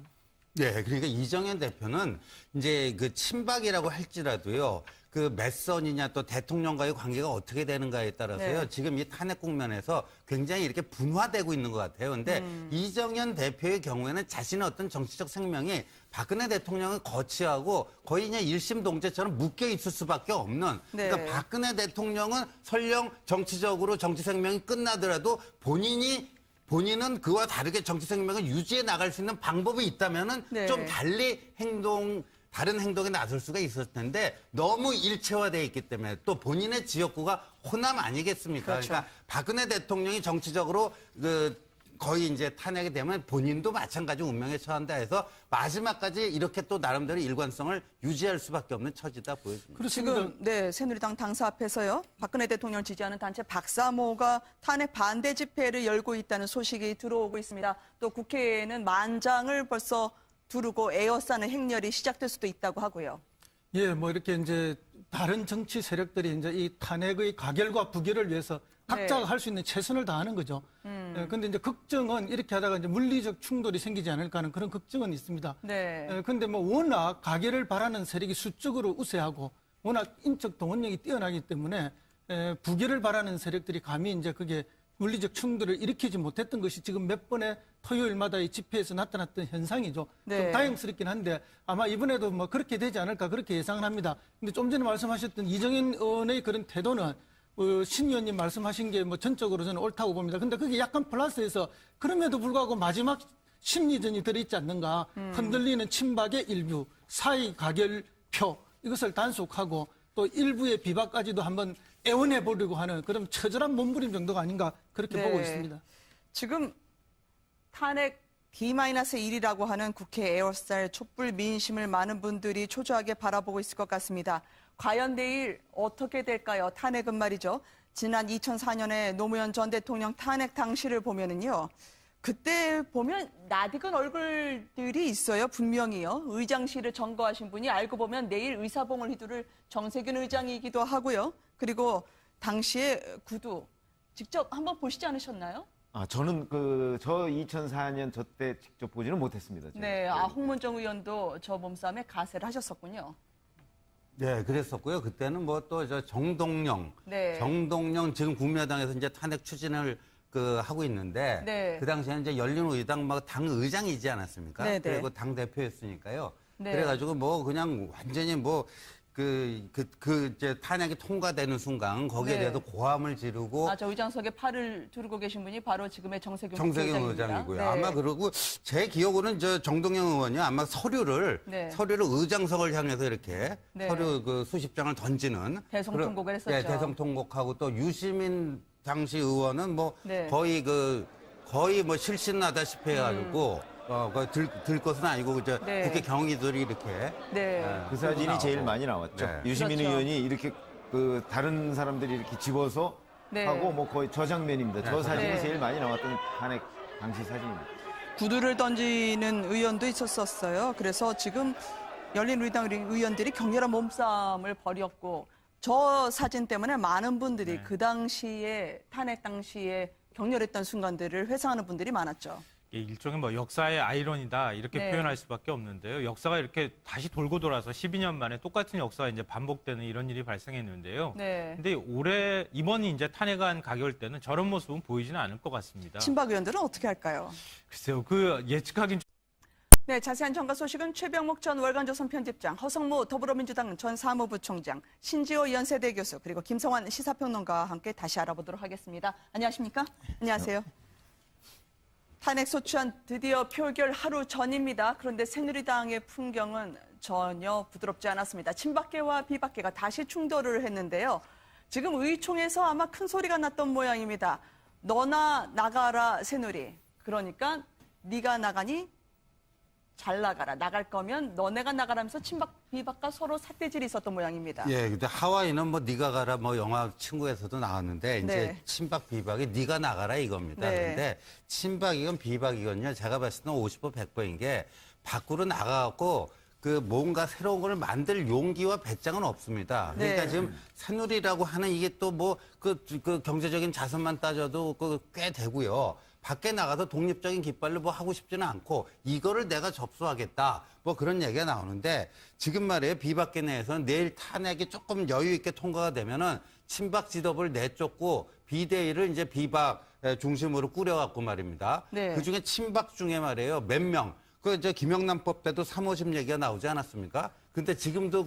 네, 그러니까 이정현 대표는 이제 그 친박이라고 할지라도요, 그 맷선이냐 또 대통령과의 관계가 어떻게 되는가에 따라서요, 네. 지금 이 탄핵 국면에서 굉장히 이렇게 분화되고 있는 것 같아요. 근데 이정현 대표의 경우에는 자신의 어떤 정치적 생명이 박근혜 대통령을 거치하고 거의 그냥 일심동체처럼 묶여 있을 수밖에 없는, 네. 그러니까 박근혜 대통령은 설령 정치적으로 정치 생명이 끝나더라도 본인은 그와 다르게 정치 생명을 유지해 나갈 수 있는 방법이 있다면은 네. 좀 달리 다른 행동에 나설 수가 있었을 텐데 너무 일체화되어 있기 때문에 또 본인의 지역구가 호남 아니겠습니까? 그렇죠. 그러니까 박근혜 대통령이 정치적으로 거의 이제 탄핵이 되면 본인도 마찬가지 운명에 처한다 해서 마지막까지 이렇게 또 나름대로 일관성을 유지할 수밖에 없는 처지다 보여집니다. 지금 새누리당 당사 앞에서요, 박근혜 대통령을 지지하는 단체 박사모가 탄핵 반대 집회를 열고 있다는 소식이 들어오고 있습니다. 또 국회에는 만장을 벌써 두르고 에어싸는 행렬이 시작될 수도 있다고 하고요. 예, 뭐 이렇게 이제 다른 정치 세력들이 이제 이 탄핵의 가결과 부결을 위해서 각자가 네. 할 수 있는 최선을 다하는 거죠. 근데 이제 걱정은 이렇게 하다가 이제 물리적 충돌이 생기지 않을까 하는 그런 걱정은 있습니다. 네. 근데 뭐 워낙 가결을 바라는 세력이 수적으로 우세하고 워낙 인적 동원력이 뛰어나기 때문에 부결을 바라는 세력들이 감히 이제 그게 물리적 충돌을 일으키지 못했던 것이 지금 몇 번의 토요일마다의 집회에서 나타났던 현상이죠. 네. 좀 다행스럽긴 한데 아마 이번에도 뭐 그렇게 되지 않을까 그렇게 예상을 합니다. 근데 좀 전에 말씀하셨던 이정현 의원의 그런 태도는 신 의원님 말씀하신 게 뭐 전적으로 저는 옳다고 봅니다. 근데 그게 약간 플러스해서 그럼에도 불구하고 마지막 심리전이 들어있지 않는가. 흔들리는 친박의 일부, 사의 가결표 이것을 단속하고 또 일부의 비박까지도 한번 애원해 보려고 하는 그런 처절한 몸부림 정도가 아닌가 그렇게 네. 보고 있습니다. 지금 탄핵 D-1이라고 하는 국회 에어쌀 촛불 민심을 많은 분들이 초조하게 바라보고 있을 것 같습니다. 과연 내일 어떻게 될까요? 탄핵은 말이죠. 지난 2004년에 노무현 전 대통령 탄핵 당시를 보면은요. 그때 보면 낯익은 얼굴들이 있어요. 분명히요. 의장실을 점거하신 분이 알고 보면 내일 의사봉을 휘두를 정세균 의장이기도 하고요. 그리고 당시에 구두 직접 한번 보시지 않으셨나요? 저는 저 2004년 저 때 직접 보지는 못했습니다. 제가. 네, 홍문정 의원도 저 몸싸움에 가세를 하셨었군요. 네, 그랬었고요. 그때는 뭐 또 정동영 지금 국민의당에서 이제 탄핵 추진을 하고 있는데 네. 그 당시에는 이제 열린우리당 당 의장이지 않았습니까? 네, 네. 그리고 당 대표였으니까요. 네. 그래가지고 뭐 그냥 완전히 뭐 이제 탄핵이 통과되는 순간 거기에 네. 대해서 고함을 지르고 저 의장석에 팔을 두르고 계신 분이 바로 지금의 정세균 의장이고요. 네. 아마 그러고 제 기억으로는 정동영 의원이 아마 서류를 의장석을 향해서 이렇게 서류 수십 장을 던지는 대성통곡을 했었죠. 네, 대성통곡하고 또 유시민 당시 의원은 뭐 네. 거의 뭐 실신하다시피 해가지고 들 것은 아니고 국회 경위들이 이렇게 그 사진이 제일 많이 나왔죠. 네. 유시민 그렇죠. 의원이 이렇게 다른 사람들이 이렇게 집어서 네. 하고 뭐 거의 저 장면입니다. 저 사진이 네. 제일 많이 나왔던 탄핵 당시 사진입니다. 구두를 던지는 의원도 있었어요. 그래서 지금 열린우리당 의원들이 격렬한 몸싸움을 벌였고 저 사진 때문에 많은 분들이 그 당시에 탄핵 당시에 격렬했던 순간들을 회상하는 분들이 많았죠. 일종의 뭐 역사의 아이러니다 이렇게 네. 표현할 수밖에 없는데요. 역사가 이렇게 다시 돌고 돌아서 12년 만에 똑같은 역사가 이제 반복되는 이런 일이 발생했는데요. 네. 근데 이번이 이제 탄핵안 가결 때는 저런 모습은 보이지는 않을 것 같습니다. 친박 의원들은 어떻게 할까요? 글쎄요, 예측하긴. 네, 자세한 정가 소식은 최병목 전 월간조선 편집장, 허성무 더불어민주당 전 사무부총장, 신지호 연세대 교수, 그리고 김성환 시사평론가와 함께 다시 알아보도록 하겠습니다. 안녕하십니까? 안녕하세요. 탄핵 소추안 드디어 표결 하루 전입니다. 그런데 새누리당의 풍경은 전혀 부드럽지 않았습니다. 친박계와 비박계가 다시 충돌을 했는데요. 지금 의총에서 아마 큰 소리가 났던 모양입니다. 너나 나가라 새누리. 그러니까 네가 나가니 잘 나가라. 나갈 거면 너네가 나가라면서 친박 비박과 서로 삿대질이 있었던 모양입니다. 예, 근데 하와이는 뭐 네가 가라 뭐 영화 친구에서도 나왔는데 이제 네. 친박 비박이 네가 나가라 이겁니다. 네. 그런데 친박이건 비박이건요. 제가 봤을 때는 50번 100번인 게 밖으로 나가갖고 뭔가 새로운 걸 만들 용기와 배짱은 없습니다. 그러니까 네. 지금 새누리라고 하는 이게 또 뭐 경제적인 자산만 따져도 꽤 되고요. 밖에 나가서 독립적인 깃발로 뭐 하고 싶지는 않고 이거를 내가 접수하겠다. 뭐 그런 얘기가 나오는데 지금 말이에요. 비박계 내에서는 내일 탄핵이 조금 여유 있게 통과가 되면은 친박 지도부를 내쫓고 비대위를 이제 비박 중심으로 꾸려갖고 말입니다. 네. 그중에 친박 중에 말이에요. 몇 명. 저 김영란법 때도 3, 50 얘기가 나오지 않았습니까? 근데 지금도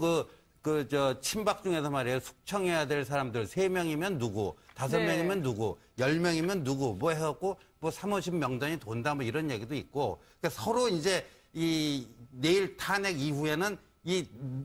친박 중에서 말이에요. 숙청해야 될 사람들 3명이면 누구, 5명이면 누구, 10명이면 누구, 뭐 해갖고 뭐 3, 50 명단이 돈다 뭐 이런 얘기도 있고. 그러니까 서로 이제 이 내일 탄핵 이후에는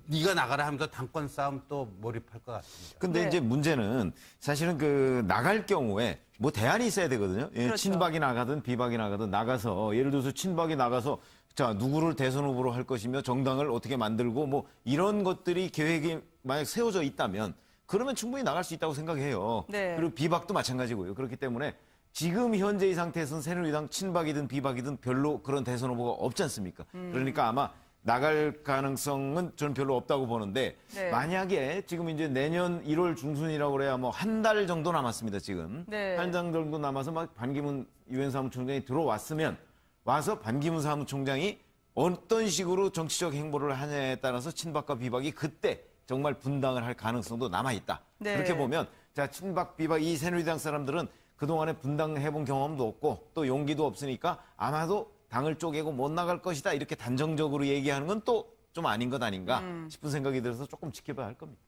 네가 나가라 하면서 당권 싸움 또 몰입할 것 같습니다. 근데 이제 문제는 사실은 나갈 경우에 뭐 대안이 있어야 되거든요. 예, 그렇죠. 친박이 나가든 비박이 나가든 나가서 예를 들어서 친박이 나가서 자, 누구를 대선 후보로 할 것이며 정당을 어떻게 만들고 뭐 이런 것들이 계획이 만약 세워져 있다면 그러면 충분히 나갈 수 있다고 생각해요. 네. 그리고 비박도 마찬가지고요. 그렇기 때문에 지금 현재 이 상태에서는 새누리당 친박이든 비박이든 별로 그런 대선 후보가 없지 않습니까? 그러니까 아마 나갈 가능성은 저는 별로 없다고 보는데 네. 만약에 지금 이제 내년 1월 중순이라고 그래야 뭐 한 달 정도 남았습니다, 지금. 네. 한 달 정도 남아서 막 반기문 유엔 사무총장이 들어왔으면 와서 반기문 사무총장이 어떤 식으로 정치적 행보를 하냐에 따라서 친박과 비박이 그때 정말 분당을 할 가능성도 남아있다. 네. 그렇게 보면 자 친박, 비박 이 새누리당 사람들은 그동안에 분당해본 경험도 없고 또 용기도 없으니까 아마도 당을 쪼개고 못 나갈 것이다. 이렇게 단정적으로 얘기하는 건 또 좀 아닌 것 아닌가 싶은 생각이 들어서 조금 지켜봐야 할 겁니다.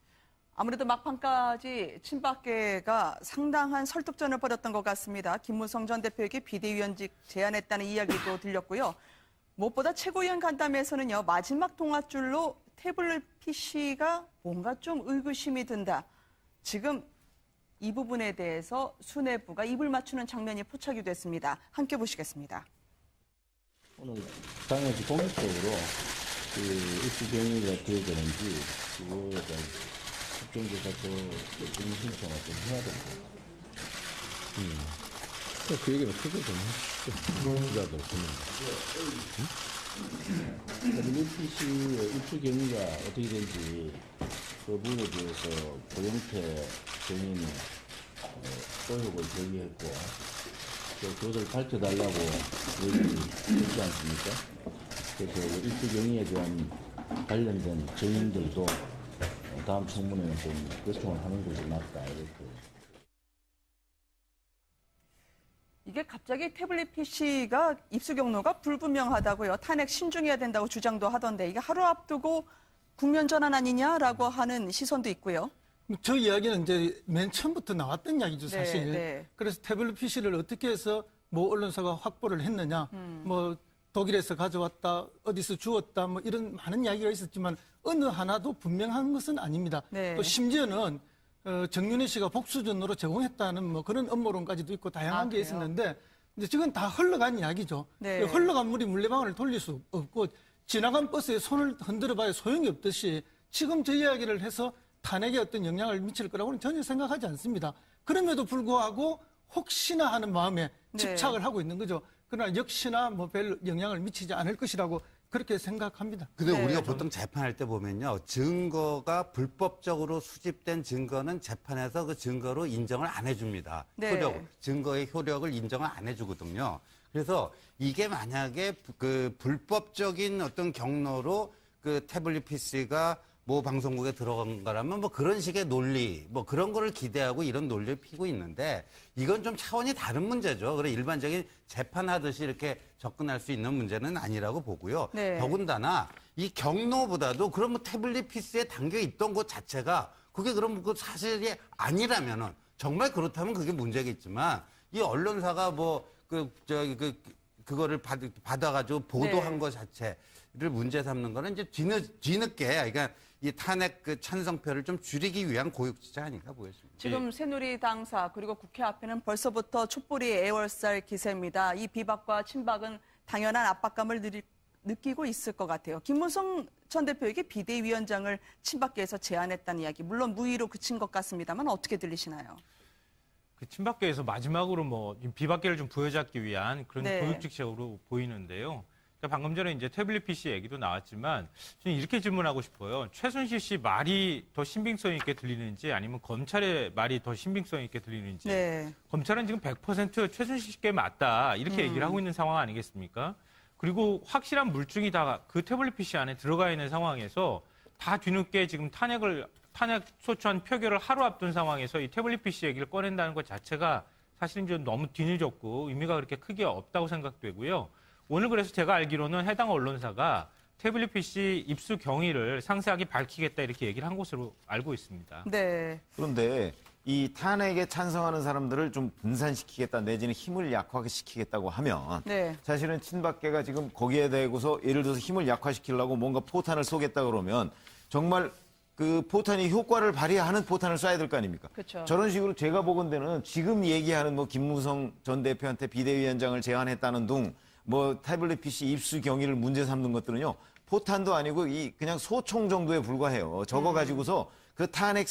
아무래도 막판까지 친박계가 상당한 설득전을 벌였던 것 같습니다. 김무성 전 대표에게 비대위원직 제안했다는 이야기도 들렸고요. 무엇보다 최고위원 간담회에서는요. 마지막 통화줄로 태블릿 PC가 뭔가 좀 의구심이 든다. 지금 이 부분에 대해서 수뇌부가 입을 맞추는 장면이 포착이 됐습니다. 함께 보시겠습니다. 오늘 당연히 공식적으로 입수 경위가 어떻게 되는지 그거에 대한 국정조사 정리 신청을 좀 해야 됩니다. 그 얘기는 크게 좀 해주시죠. 기자들 보면. WPC의 입수 경위가 어떻게 되는지 그 부분에 대해서 고영태 정인이 의혹을 제기했고 그것을 밝혀달라고 얘기했지 않습니까? 그래서 입수 경위에 대한 관련된 증인들도 다음 청문회는 좀 요청을 하는 것이 맞다 이렇게. 이게 갑자기 태블릿 PC가 입수 경로가 불분명하다고요. 탄핵 신중해야 된다고 주장도 하던데 이게 하루 앞두고 국면 전환 아니냐라고 하는 시선도 있고요. 저 이야기는 이제 맨 처음부터 나왔던 이야기죠, 사실. 네. 그래서 태블릿 PC를 어떻게 해서 뭐 언론사가 확보를 했느냐, 뭐 독일에서 가져왔다, 어디서 주웠다, 뭐 이런 많은 이야기가 있었지만 어느 하나도 분명한 것은 아닙니다. 네. 또 심지어는 정윤희 씨가 복수전으로 제공했다는 뭐 그런 음모론까지도 있고 다양한 게 그래요? 있었는데 이제 지금 다 흘러간 이야기죠. 네. 흘러간 물이 물레방아를 돌릴 수 없고 지나간 버스에 손을 흔들어 봐야 소용이 없듯이 지금 저 이야기를 해서 탄핵에 어떤 영향을 미칠 거라고는 전혀 생각하지 않습니다. 그럼에도 불구하고 혹시나 하는 마음에 네. 집착을 하고 있는 거죠. 그러나 역시나 뭐 별 영향을 미치지 않을 것이라고 그렇게 생각합니다. 근데 네. 우리가 보통 재판할 때 보면요. 증거가 불법적으로 수집된 증거는 재판에서 그 증거로 인정을 안 해줍니다. 네. 증거의 효력을 인정을 안 해주거든요. 그래서 이게 만약에 그 불법적인 어떤 경로로 그 태블릿 PC가 모 방송국에 들어간 거라면 뭐 그런 식의 논리, 뭐 그런 거를 기대하고 이런 논리를 피고 있는데 이건 좀 차원이 다른 문제죠. 그래 일반적인 재판하듯이 이렇게 접근할 수 있는 문제는 아니라고 보고요. 네. 더군다나 이 경로보다도 그럼 뭐 태블릿 PC에 담겨 있던 것 자체가 그게 그럼 그 사실이 아니라면은 정말 그렇다면 그게 문제겠지만 이 언론사가 뭐 그거를 받아가지고 보도한 네. 것 자체를 문제 삼는 거는 이제 뒤늦게 그러니까 이 탄핵 그 찬성표를 좀 줄이기 위한 고육지자 아닌가 보였습니다. 지금 새누리당사 그리고 국회 앞에는 벌써부터 촛불이 애월살 기세입니다. 이 비박과 친박은 당연한 압박감을 느끼고 있을 것 같아요. 김무성 전 대표에게 비대위원장을 친박계에서 제안했다는 이야기. 물론 무의로 그친 것 같습니다만 어떻게 들리시나요? 그 친박계에서 마지막으로 뭐 비박계를 좀 부여잡기 위한 그런 네. 고육직식으로 보이는데요. 방금 전에 이제 태블릿 PC 얘기도 나왔지만 저는 이렇게 질문하고 싶어요. 최순실 씨 말이 더 신빙성 있게 들리는지 아니면 검찰의 말이 더 신빙성 있게 들리는지. 네. 검찰은 지금 100% 최순실 씨께 맞다 이렇게 얘기를 하고 있는 상황 아니겠습니까? 그리고 확실한 물증이 다 그 태블릿 PC 안에 들어가 있는 상황에서 다 뒤늦게 지금 탄핵 소추안 표결을 하루 앞둔 상황에서 이 태블릿 PC 얘기를 꺼낸다는 것 자체가 사실은 좀 너무 뒤늦었고 의미가 그렇게 크게 없다고 생각되고요. 오늘 그래서 제가 알기로는 해당 언론사가 태블릿 PC 입수 경위를 상세하게 밝히겠다 이렇게 얘기를 한 것으로 알고 있습니다. 네. 그런데 이 탄핵에 찬성하는 사람들을 좀 분산시키겠다 내지는 힘을 약화시키겠다고 하면 네. 사실은 친박계가 지금 거기에 대고서 예를 들어서 힘을 약화시키려고 뭔가 포탄을 쏘겠다 그러면 정말 그 포탄이 효과를 발휘하는 포탄을 쏴야 될 거 아닙니까? 그렇죠. 저런 식으로 제가 보건대는 지금 얘기하는 뭐 김무성 전 대표한테 비대위원장을 제안했다는 등 뭐 태블릿 PC 입수 경위를 문제 삼는 것들은요 포탄도 아니고 이 그냥 소총 정도에 불과해요. 저거 가지고서 그 탄핵